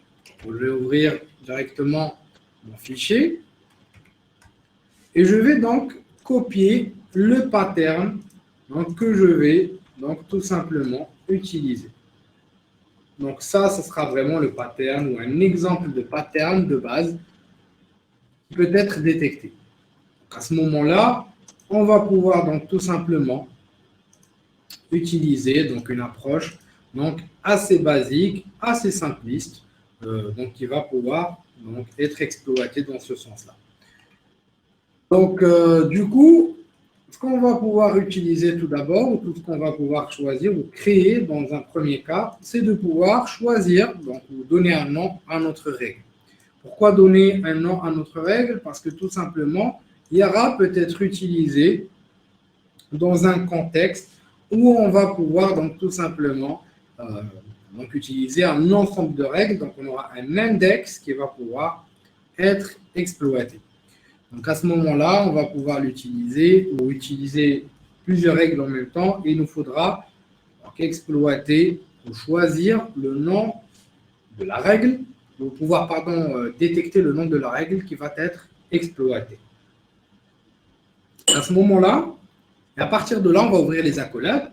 Je vais ouvrir directement mon fichier. Et je vais donc copier le pattern donc, que je vais donc tout simplement utiliser. Donc, ça sera vraiment le pattern ou un exemple de pattern de base qui peut être détecté. Donc, à ce moment-là, on va pouvoir donc tout simplement utiliser donc une approche donc assez basique, assez simpliste, donc qui va pouvoir donc être exploitée dans ce sens-là. Donc du coup, ce qu'on va pouvoir utiliser tout d'abord, ou tout ce qu'on va pouvoir choisir ou créer dans un premier cas, c'est de pouvoir choisir donc ou donner un nom à notre règle. Pourquoi donner un nom à notre règle? Parce que tout simplement, Yara peut être utilisé dans un contexte où on va pouvoir donc tout simplement donc utiliser un ensemble de règles. Donc, on aura un index qui va pouvoir être exploité. Donc, à ce moment-là, on va pouvoir l'utiliser ou utiliser plusieurs règles en même temps et il nous faudra donc, exploiter ou choisir le nom de la règle pour pouvoir détecter le nom de la règle qui va être exploitée. À ce moment-là, et à partir de là, on va ouvrir les accolades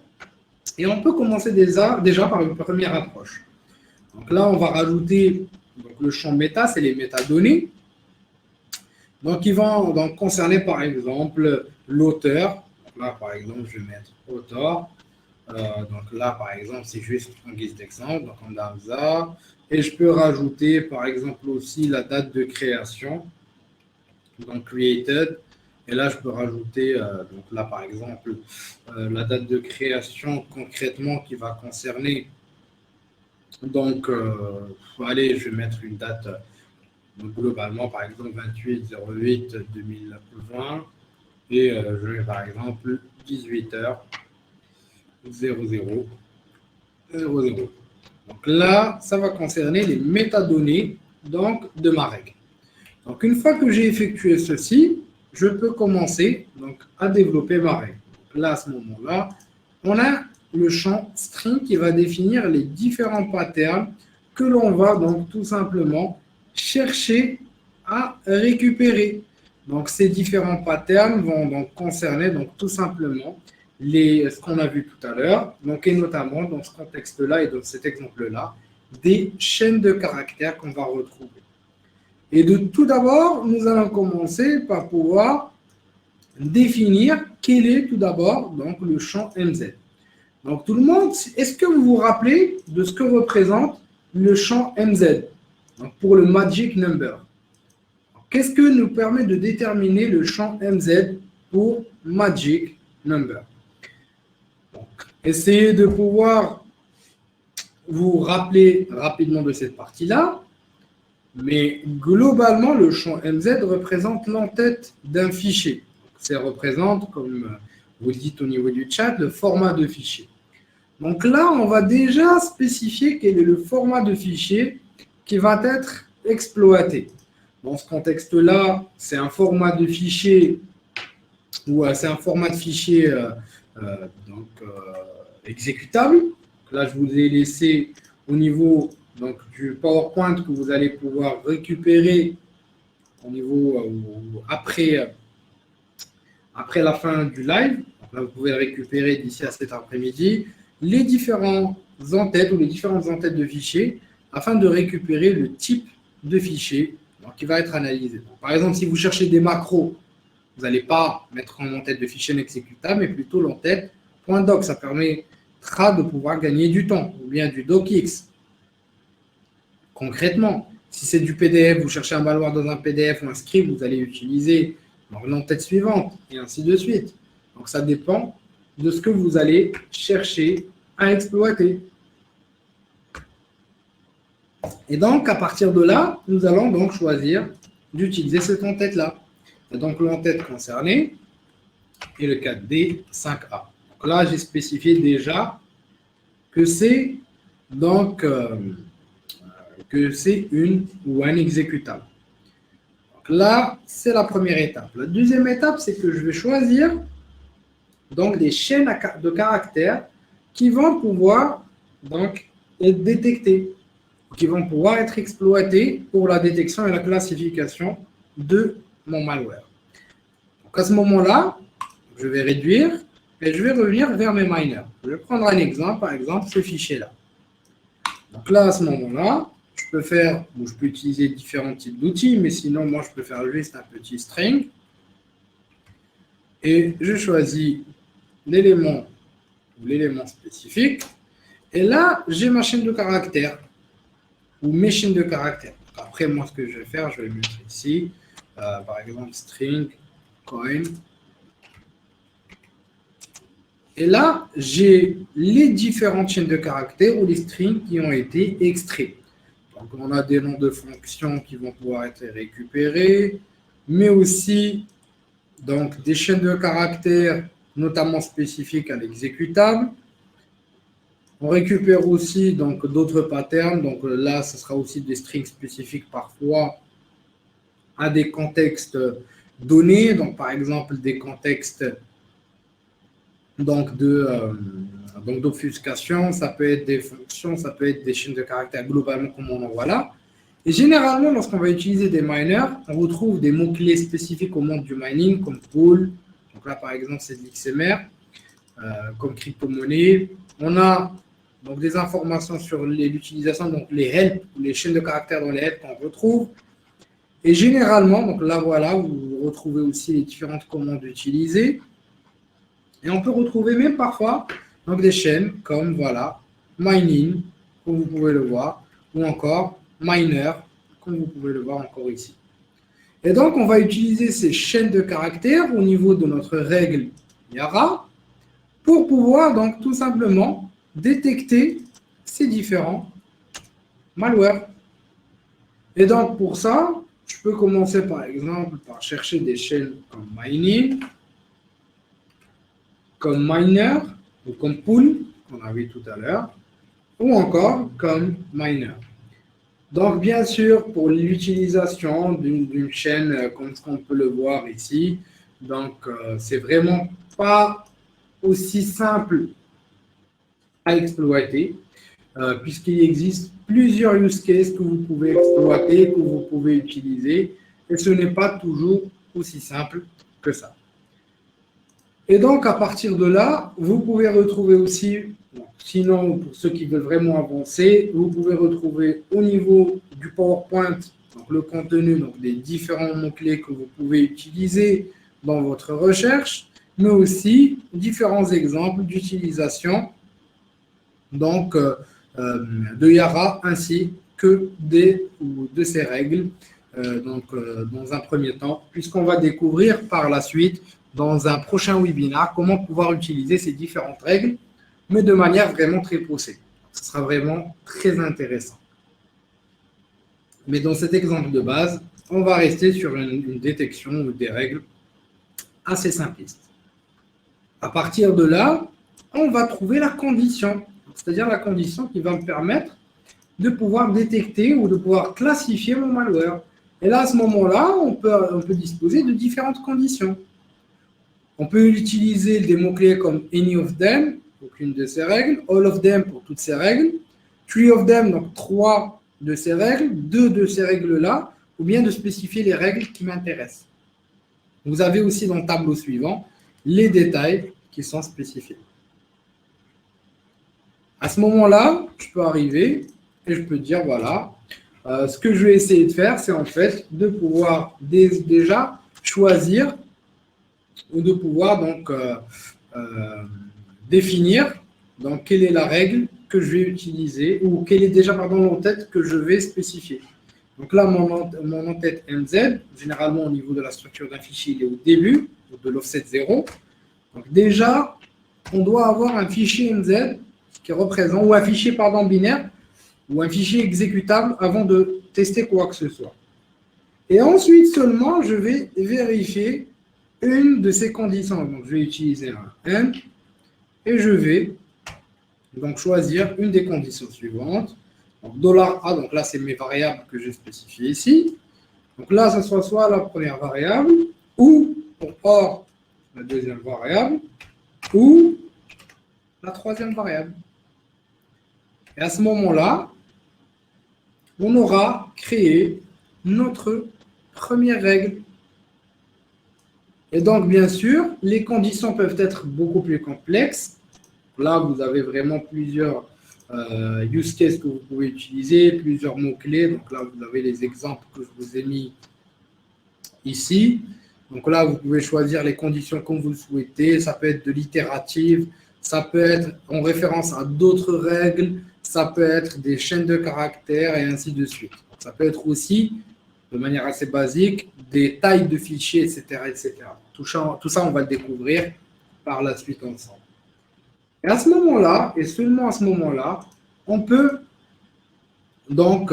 et on peut commencer déjà par une première approche. Donc là, on va rajouter donc, le champ méta, c'est les métadonnées. Donc, ils vont donc, concerner par exemple l'auteur. Là, par exemple, je vais mettre auteur. Donc là, par exemple, c'est juste en guise d'exemple. Donc, on a ça. Et je peux rajouter par exemple aussi la date de création. Donc, created. Et là, je peux rajouter, donc là, par exemple, la date de création concrètement qui va concerner. Donc, allez, je vais mettre une date globalement, par exemple, 28/08/2020. Et je vais, par exemple, 18h00. Donc là, ça va concerner les métadonnées donc, de ma règle. Donc, une fois que j'ai effectué ceci, je peux commencer donc, à développer ma règle. Donc là, à ce moment-là, on a le champ string qui va définir les différents patterns que l'on va donc tout simplement chercher à récupérer. Donc, ces différents patterns vont donc concerner donc, tout simplement ce qu'on a vu tout à l'heure, donc, et notamment dans ce contexte-là et dans cet exemple-là, des chaînes de caractères qu'on va retrouver. Et de tout d'abord, nous allons commencer par pouvoir définir quel est tout d'abord donc le champ MZ. Donc, tout le monde, est-ce que vous vous rappelez de ce que représente le champ MZ donc, pour le Magic Number? Qu'est-ce que nous permet de déterminer le champ MZ pour Magic Number? Donc, essayez de pouvoir vous rappeler rapidement de cette partie-là, mais globalement, le champ MZ représente l'entête d'un fichier. Ça représente, comme vous le dites au niveau du chat, le format de fichier. Donc là, on va déjà spécifier quel est le format de fichier qui va être exploité. Dans ce contexte-là, c'est un format de fichier ou c'est un format de fichier exécutable. Donc là, je vous ai laissé au niveau du PowerPoint que vous allez pouvoir récupérer au niveau après la fin du live. Donc là, vous pouvez le récupérer d'ici à cet après-midi les différentes entêtes ou les différentes entêtes de fichiers afin de récupérer le type de fichier qui va être analysé. Donc, par exemple, si vous cherchez des macros, vous n'allez pas mettre en entête de fichier exécutable, mais plutôt l'entête .doc. Ça permettra de pouvoir gagner du temps, ou bien du docx. Concrètement, si c'est du PDF, vous cherchez un malware dans un PDF ou un script, vous allez utiliser l'entête suivante, et ainsi de suite. Donc, ça dépend de ce que vous allez chercher à exploiter. Et donc, à partir de là, nous allons donc choisir d'utiliser cette entête-là. Et donc, l'entête concernée est le 4D5A. Donc là, j'ai spécifié déjà que c'est une ou un exécutable. Donc là, c'est la première étape. La deuxième étape, c'est que je vais choisir donc des chaînes de caractères qui vont pouvoir donc être détectées, qui vont pouvoir être exploitées pour la détection et la classification de mon malware. Donc à ce moment-là, je vais réduire et je vais revenir vers mes miners. Je vais prendre un exemple, par exemple ce fichier-là. Donc là, à ce moment-là, je peux utiliser différents types d'outils, mais sinon, moi, je peux faire juste un petit string. Et je choisis l'élément ou l'élément spécifique. Et là, j'ai ma chaîne de caractères ou mes chaînes de caractères. Après, moi, ce que je vais faire, je vais mettre ici, par exemple, string, coin. Et là, j'ai les différentes chaînes de caractères ou les strings qui ont été extraits. Donc, on a des noms de fonctions qui vont pouvoir être récupérés, mais aussi donc, des chaînes de caractères, notamment spécifiques à l'exécutable. On récupère aussi donc d'autres patterns. Donc là, ce sera aussi des strings spécifiques parfois à des contextes donnés. Donc, par exemple, des contextes d'obfuscation, ça peut être des fonctions, ça peut être des chaînes de caractères globalement comme on en voit là. Et généralement, lorsqu'on va utiliser des miners, on retrouve des mots-clés spécifiques au monde du mining, comme pool. Donc là, par exemple, c'est de l'XMR, comme crypto-monnaie. On a donc des informations sur l'utilisation, donc les help, les chaînes de caractères dans les help qu'on retrouve. Et généralement, donc là, voilà, vous retrouvez aussi les différentes commandes utilisées. Et on peut retrouver même parfois donc des chaînes comme voilà, mining, comme vous pouvez le voir, ou encore miner, comme vous pouvez le voir encore ici. Et donc, on va utiliser ces chaînes de caractères au niveau de notre règle Yara pour pouvoir donc tout simplement détecter ces différents malwares. Et donc, pour ça, je peux commencer par exemple par chercher des chaînes comme mining, comme miner ou comme pool, qu'on a vu tout à l'heure, ou encore comme miner. Donc, bien sûr, pour l'utilisation d'une chaîne, comme ce qu'on peut le voir ici, donc c'est vraiment pas aussi simple à exploiter, puisqu'il existe plusieurs use cases que vous pouvez exploiter, que vous pouvez utiliser, et ce n'est pas toujours aussi simple que ça. Et donc, à partir de là, vous pouvez retrouver aussi, sinon, pour ceux qui veulent vraiment avancer, vous pouvez retrouver au niveau du PowerPoint, donc le contenu, donc des différents mots-clés que vous pouvez utiliser dans votre recherche, mais aussi différents exemples d'utilisation donc, de Yara ainsi que de ces règles dans un premier temps, puisqu'on va découvrir par la suite, dans un prochain webinaire, comment pouvoir utiliser ces différentes règles, mais de manière vraiment très poussée. Ce sera vraiment très intéressant. Mais dans cet exemple de base, on va rester sur une détection des règles assez simpliste. À partir de là, on va trouver la condition, c'est-à-dire la condition qui va me permettre de pouvoir détecter ou de pouvoir classifier mon malware. Et là, à ce moment-là, on peut disposer de différentes conditions. On peut utiliser des mots-clés comme any of them, aucune de ces règles, all of them pour toutes ces règles, three of them, donc 3 de ces règles, 2 de ces règles-là, ou bien de spécifier les règles qui m'intéressent. Vous avez aussi dans le tableau suivant les détails qui sont spécifiés. À ce moment-là, je peux arriver et je peux dire, voilà, ce que je vais essayer de faire, c'est en fait de pouvoir déjà choisir ou de pouvoir donc définir donc, quelle est la règle que je vais utiliser ou quelle est déjà l'entête que je vais spécifier. Donc là, mon entête MZ, généralement au niveau de la structure d'un fichier, il est au début de l'offset 0. Donc déjà, on doit avoir un fichier MZ qui représente, ou un fichier binaire, ou un fichier exécutable avant de tester quoi que ce soit. Et ensuite seulement, je vais vérifier une de ces conditions. Donc, je vais utiliser un end et je vais donc choisir une des conditions suivantes. Donc, $A, donc là, c'est mes variables que j'ai spécifiées ici. Donc là, ce sera soit la première variable, ou pour or, la deuxième variable, ou la troisième variable. Et à ce moment-là, on aura créé notre première règle. Et donc, bien sûr, les conditions peuvent être beaucoup plus complexes. Là, vous avez vraiment plusieurs use cases que vous pouvez utiliser, plusieurs mots-clés. Donc là, vous avez les exemples que je vous ai mis ici. Donc là, vous pouvez choisir les conditions comme vous le souhaitez. Ça peut être de l'itérative, ça peut être en référence à d'autres règles, ça peut être des chaînes de caractères et ainsi de suite. Ça peut être aussi, de manière assez basique, des tailles de fichiers, etc. etc. Tout ça, on va le découvrir par la suite ensemble. Et à ce moment-là, et seulement à ce moment-là, on peut donc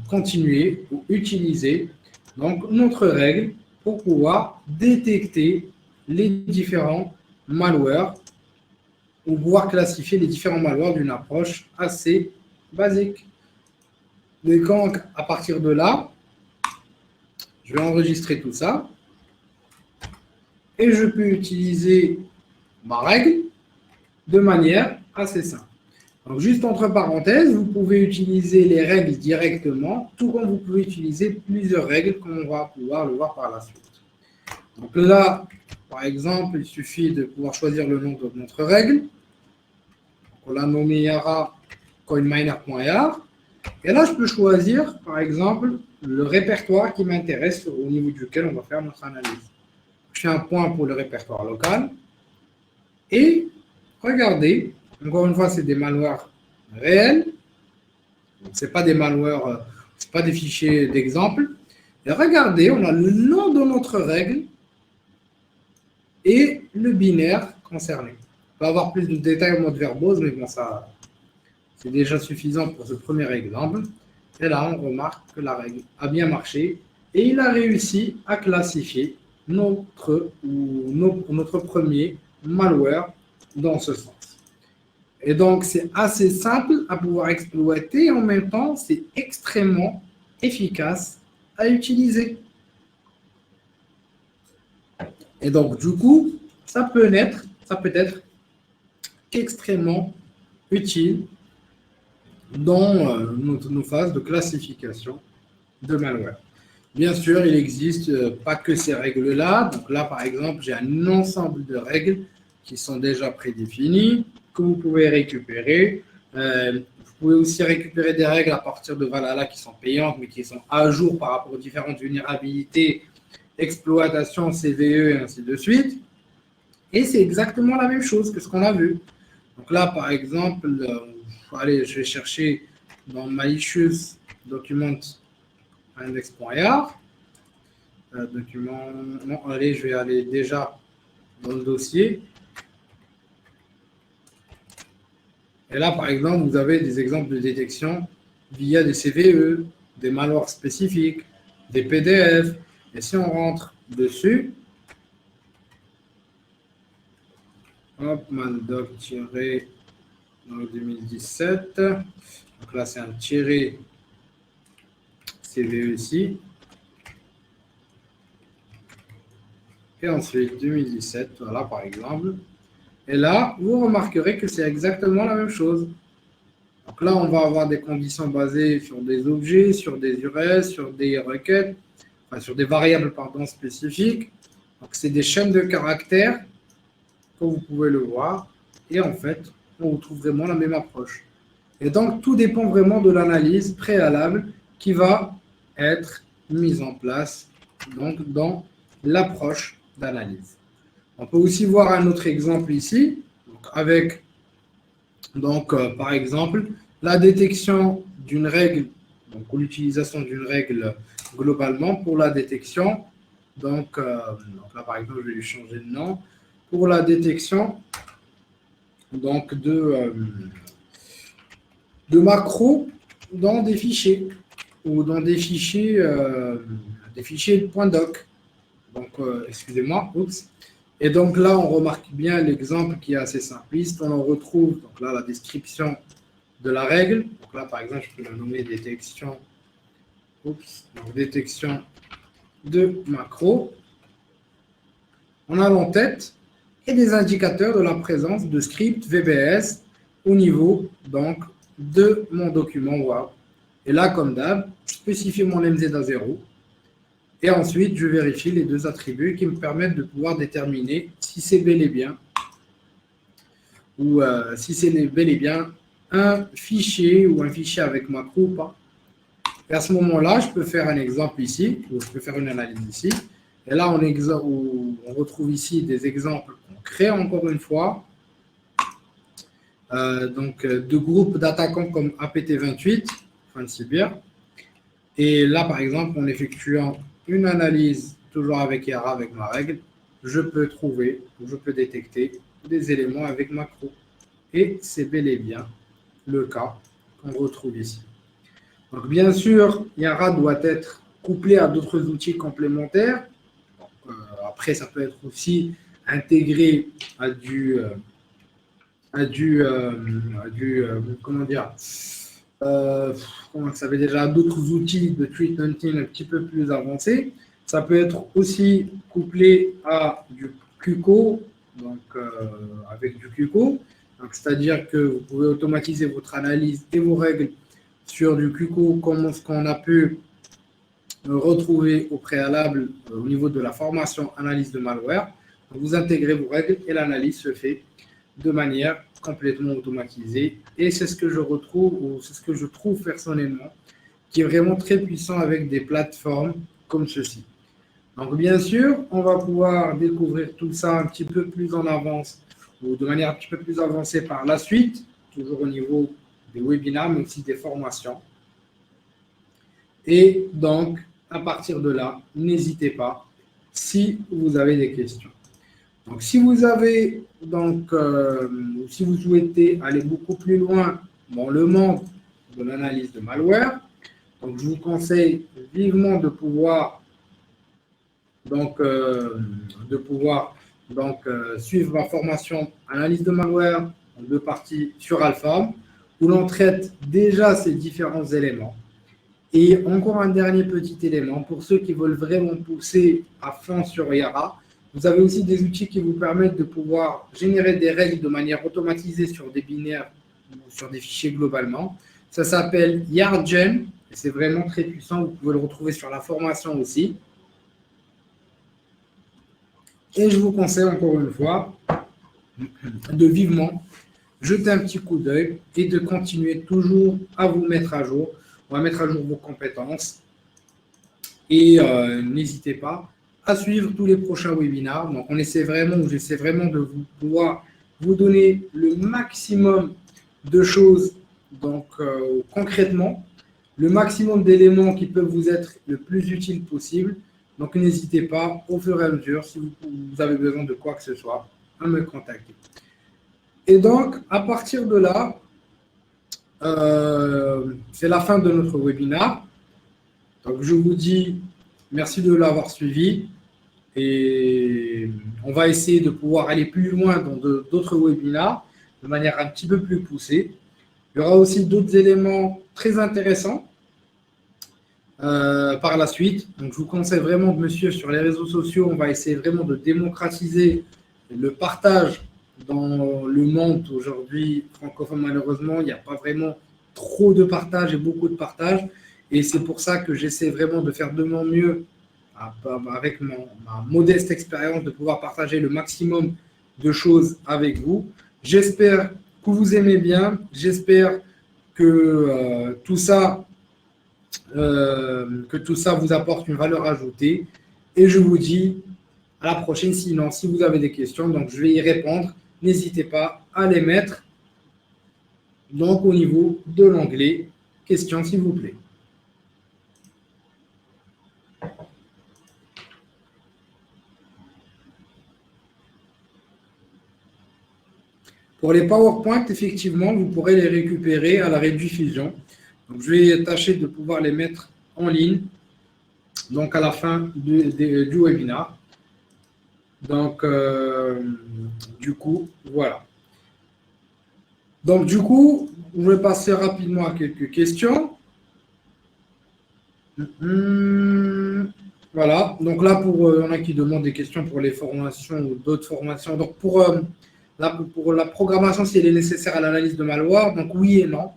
continuer ou utiliser donc, notre règle pour pouvoir détecter les différents malwares ou pouvoir classifier les différents malwares d'une approche assez basique. Et donc, à partir de là, je vais enregistrer tout ça et je peux utiliser ma règle de manière assez simple. Donc, juste entre parenthèses, vous pouvez utiliser les règles directement, tout comme vous pouvez utiliser plusieurs règles, comme on va pouvoir le voir par la suite. Donc là, par exemple, il suffit de pouvoir choisir le nom de notre règle. Donc, on l'a nommé Yara coinminer.yar. Et là, je peux choisir, par exemple, le répertoire qui m'intéresse au niveau duquel on va faire notre analyse. Je fais un point pour le répertoire local. Et regardez, encore une fois, c'est des malwares réels. Ce n'est pas des malwares, ce n'est pas des fichiers d'exemple. Et regardez, on a le nom de notre règle et le binaire concerné. On va avoir plus de détails en mode verbose, mais bon, ça, c'est déjà suffisant pour ce premier exemple. Et là, on remarque que la règle a bien marché et il a réussi à classifier notre premier malware dans ce sens. Et donc, c'est assez simple à pouvoir exploiter et en même temps, c'est extrêmement efficace à utiliser. Et donc, du coup, ça peut être extrêmement utile dans nos phases de classification de malware. Bien sûr, il n'existe pas que ces règles-là. Donc là, par exemple, j'ai un ensemble de règles qui sont déjà prédéfinies, que vous pouvez récupérer. Vous pouvez aussi récupérer des règles à partir de Valhalla qui sont payantes, mais qui sont à jour par rapport aux différentes vulnérabilités, exploitation, CVE et ainsi de suite. Et c'est exactement la même chose que ce qu'on a vu. Donc là, par exemple, allez, je vais chercher dans malicious document index.yar. Document, non, allez, je vais aller déjà dans le dossier. Et là, par exemple, vous avez des exemples de détection via des CVE, des malwares spécifiques, des PDF. Et si on rentre dessus, hop, mandoc-2017. Donc là, c'est un tiré CVE ici. Et ensuite, 2017, voilà, par exemple. Et là, vous remarquerez que c'est exactement la même chose. Donc là, on va avoir des conditions basées sur des objets, sur des URL, sur des requêtes, enfin, sur des variables pardon, spécifiques. Donc, c'est des chaînes de caractères, comme vous pouvez le voir. Et en fait, on retrouve vraiment la même approche. Et donc, tout dépend vraiment de l'analyse préalable qui va être mise en place donc, dans l'approche d'analyse. On peut aussi voir un autre exemple ici, donc avec, par exemple, la détection d'une règle, donc l'utilisation d'une règle globalement pour la détection. Donc là, par exemple, je vais lui changer de nom. Pour la détection donc, de macros dans des fichiers ou dans des fichiers .doc. Donc, excusez-moi, oups. Et donc là, on remarque bien l'exemple qui est assez simpliste. On en retrouve donc là la description de la règle. Donc là, par exemple, je peux la nommer détection, détection de macro. On a l'en-tête et des indicateurs de la présence de script VBS au niveau donc, de mon document Word. Et là, comme d'hab, je spécifie mon MZ à 0. Et ensuite, je vérifie les deux attributs qui me permettent de pouvoir déterminer si c'est bel et bien ou si c'est bel et bien un fichier ou un fichier avec macro ou pas. Et à ce moment-là, je peux faire un exemple ici, ou je peux faire une analyse ici. Et là, on retrouve ici des exemples qu'on crée encore une fois. Donc, de groupes d'attaquants comme APT28, Cyber. Et là, par exemple, en effectuant une analyse, toujours avec IARA, avec ma règle, je peux trouver, je peux détecter des éléments avec macro. Et c'est bel et bien le cas qu'on retrouve ici. Donc, bien sûr, IARA doit être couplé à d'autres outils complémentaires. Donc, après, ça peut être aussi intégré à comment dire, comment ça veut déjà d'autres outils de threat hunting un petit peu plus avancés. Ça peut être aussi couplé à du QCO, donc avec du QCO. C'est-à-dire que vous pouvez automatiser votre analyse et vos règles sur du QCO comme ce qu'on a pu retrouver au préalable au niveau de la formation analyse de malware. Donc, vous intégrez vos règles et l'analyse se fait de manière complètement automatisée. Et c'est ce que je retrouve, ou c'est ce que je trouve personnellement, qui est vraiment très puissant avec des plateformes comme ceci. Donc, bien sûr, on va pouvoir découvrir tout ça un petit peu plus en avance ou de manière un petit peu plus avancée par la suite, toujours au niveau des webinaires, mais aussi des formations. Et donc, à partir de là, n'hésitez pas si vous avez des questions. Donc, si vous avez, si vous souhaitez aller beaucoup plus loin dans le monde de l'analyse de malware, donc je vous conseille vivement de pouvoir suivre ma formation analyse de malware en 2 parties sur Alpha, où l'on traite déjà ces différents éléments. Et encore un dernier petit élément, pour ceux qui veulent vraiment pousser à fond sur IARA, vous avez aussi des outils qui vous permettent de pouvoir générer des règles de manière automatisée sur des binaires ou sur des fichiers globalement. Ça s'appelle YARGen, et c'est vraiment très puissant, vous pouvez le retrouver sur la formation aussi. Et je vous conseille encore une fois de vivement jeter un petit coup d'œil et de continuer toujours à vous mettre à jour. On va mettre à jour vos compétences. Et n'hésitez pas à suivre tous les prochains webinaires. Donc, j'essaie vraiment de pouvoir vous donner le maximum de choses donc concrètement, le maximum d'éléments qui peuvent vous être le plus utile possible. Donc, n'hésitez pas, au fur et à mesure, si vous avez besoin de quoi que ce soit, à me contacter. Et donc, à partir de là, c'est la fin de notre webinaire. Donc, je vous dis merci de l'avoir suivi et on va essayer de pouvoir aller plus loin dans d'autres webinaires de manière un petit peu plus poussée. Il y aura aussi d'autres éléments très intéressants par la suite. Donc, je vous conseille vraiment de me suivre sur les réseaux sociaux. On va essayer vraiment de démocratiser le partage dans le monde aujourd'hui francophone. Malheureusement, il n'y a pas vraiment trop de partage et beaucoup de partage. Et c'est pour ça que j'essaie vraiment de faire de mon mieux, avec ma modeste expérience, de pouvoir partager le maximum de choses avec vous. J'espère que vous aimez bien. J'espère que tout ça vous apporte une valeur ajoutée. Et je vous dis à la prochaine. Sinon, si vous avez des questions, donc je vais y répondre. N'hésitez pas à les mettre donc au niveau de l'onglet questions, s'il vous plaît. Pour les PowerPoint, effectivement, vous pourrez les récupérer à la rediffusion. Donc, je vais tâcher de pouvoir les mettre en ligne, donc à la fin du webinaire. Donc, du coup, voilà. Donc, du coup, je vais passer rapidement à quelques questions. Voilà. Donc là, il y en a qui demandent des questions pour les formations ou d'autres formations. Donc, pour la programmation, si elle est nécessaire à l'analyse de malware, donc oui et non.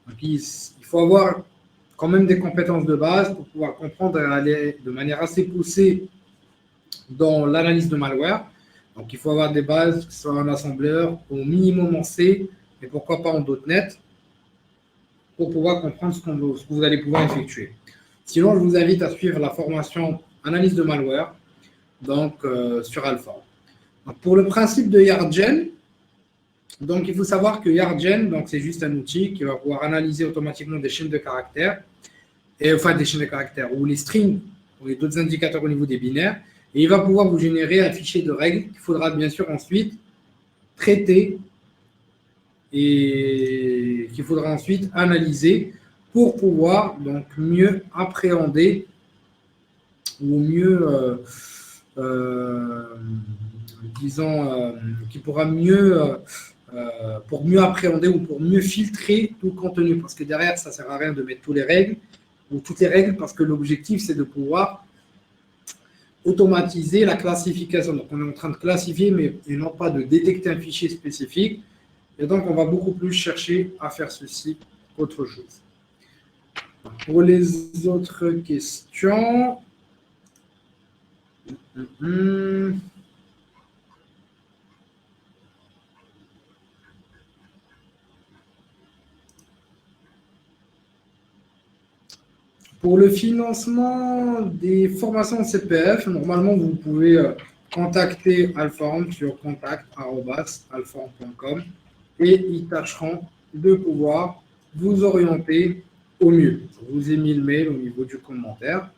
Donc, il faut avoir quand même des compétences de base pour pouvoir comprendre et aller de manière assez poussée dans l'analyse de malware. Donc, il faut avoir des bases, que ce soit en assembleur, au minimum en C, et pourquoi pas en .NET, pour pouvoir comprendre ce que vous allez pouvoir effectuer. Sinon, je vous invite à suivre la formation analyse de malware, donc sur Alpha. Donc, pour le principe de YardGen, donc il faut savoir que YardGen, donc c'est juste un outil qui va pouvoir analyser automatiquement des chaînes de caractères, enfin des chaînes de caractères ou les strings ou les d'autres indicateurs au niveau des binaires, et il va pouvoir vous générer un fichier de règles qu'il faudra bien sûr ensuite traiter et qu'il faudra ensuite analyser pour pouvoir donc mieux appréhender ou mieux, qui pourra mieux, pour mieux appréhender ou pour mieux filtrer tout le contenu. Parce que derrière, ça ne sert à rien de mettre toutes les règles, parce que l'objectif, c'est de pouvoir automatiser la classification. Donc, on est en train de classifier, mais et non pas de détecter un fichier spécifique. Et donc, on va beaucoup plus chercher à faire ceci qu'autre chose. Pour les autres questions, pour le financement des formations en CPF, normalement, vous pouvez contacter Alphaform sur contact@alphaform.com et ils tâcheront de pouvoir vous orienter au mieux. Je vous ai mis le mail au niveau du commentaire,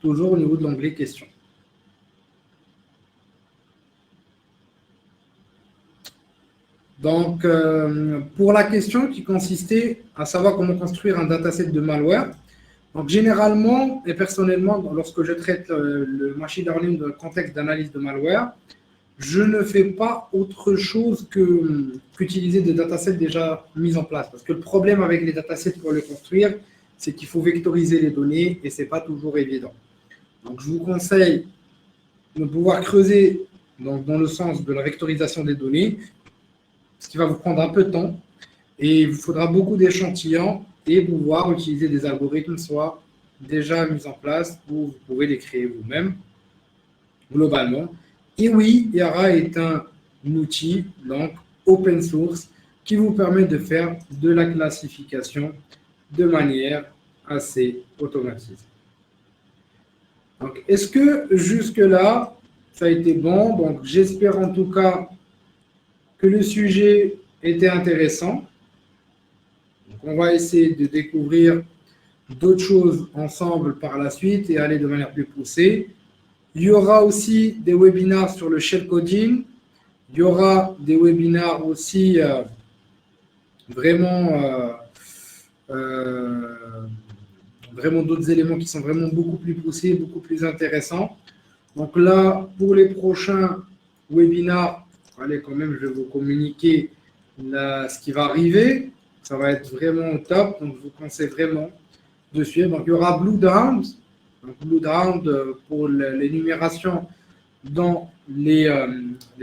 toujours au niveau de l'onglet questions. Donc, pour la question qui consistait à savoir comment construire un dataset de malware, donc généralement et personnellement, lorsque je traite le machine learning dans le contexte d'analyse de malware, je ne fais pas autre chose qu'utiliser des datasets déjà mis en place. Parce que le problème avec les datasets pour le construire, c'est qu'il faut vectoriser les données et ce n'est pas toujours évident. Donc, je vous conseille de pouvoir creuser dans le sens de la vectorisation des données, ce qui va vous prendre un peu de temps et il vous faudra beaucoup d'échantillons et pouvoir utiliser des algorithmes soit déjà mis en place ou vous pouvez les créer vous-même globalement. Et oui, Yara est un outil donc open source qui vous permet de faire de la classification de manière assez automatisée. Donc, est-ce que jusque-là, ça a été bon? Donc, j'espère en tout cas que le sujet était intéressant. on va essayer de découvrir d'autres choses ensemble par la suite et aller de manière plus poussée. Il y aura aussi des webinaires sur le shell coding. Il y aura des webinaires aussi vraiment, vraiment d'autres éléments qui sont vraiment beaucoup plus poussés, beaucoup plus intéressants. Donc là, pour les prochains webinaires, allez, quand même, je vais vous communiquer ce qui va arriver. Ça va être vraiment au top. Donc, je vous conseille vraiment de suivre. Donc, il y aura Bloodhound. Donc, Bloodhound pour l'énumération dans les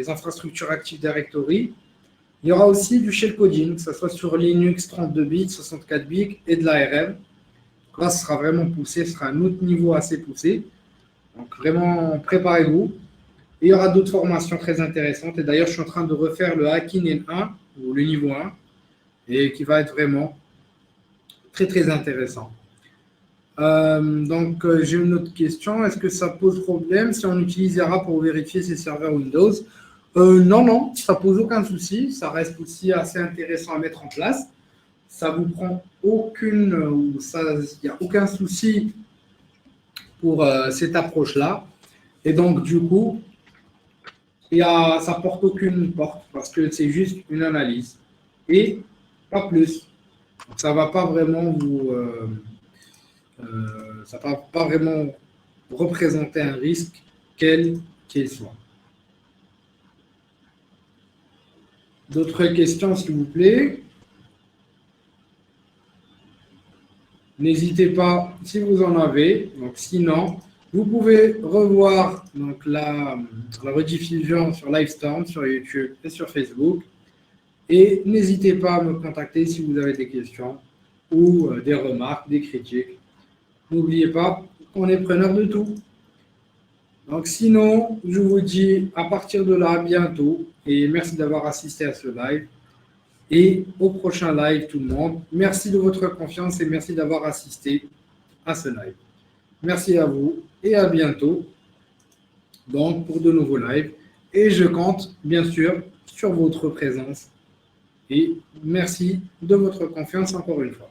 infrastructures Active Directory. Il y aura aussi du shell coding, que ce soit sur Linux 32 bits, 64 bits et de l'ARM. Là, ce sera vraiment poussé, ce sera un autre niveau assez poussé. Donc, vraiment, préparez-vous. Et il y aura d'autres formations très intéressantes. Et d'ailleurs, je suis en train de refaire le Hacking N1, ou le niveau 1, et qui va être vraiment très, très intéressant. Donc, j'ai une autre question. Est-ce que ça pose problème si on utilise Yara pour vérifier ses serveurs Windows? Non, non, ça pose aucun souci. Ça reste aussi assez intéressant à mettre en place. Ça vous prend aucune, il n'y a aucun souci pour cette approche-là. Et donc, du coup, ça porte aucune porte parce que c'est juste une analyse et pas plus. Donc, ça ne va pas vraiment ça va pas vraiment représenter un risque quel qu'il soit. D'autres questions, s'il vous plaît? N'hésitez pas si vous en avez. Donc, sinon, vous pouvez revoir donc, la rediffusion sur Livestorm, sur YouTube et sur Facebook. Et n'hésitez pas à me contacter si vous avez des questions ou des remarques, des critiques. N'oubliez pas qu'on est preneur de tout. Donc, sinon, je vous dis à partir de là, à bientôt. Et merci d'avoir assisté à ce live. Et au prochain live, tout le monde. Merci de votre confiance et merci d'avoir assisté à ce live. Merci à vous et à bientôt. Donc, pour de nouveaux lives. Et je compte, bien sûr, sur votre présence. Et merci de votre confiance encore une fois.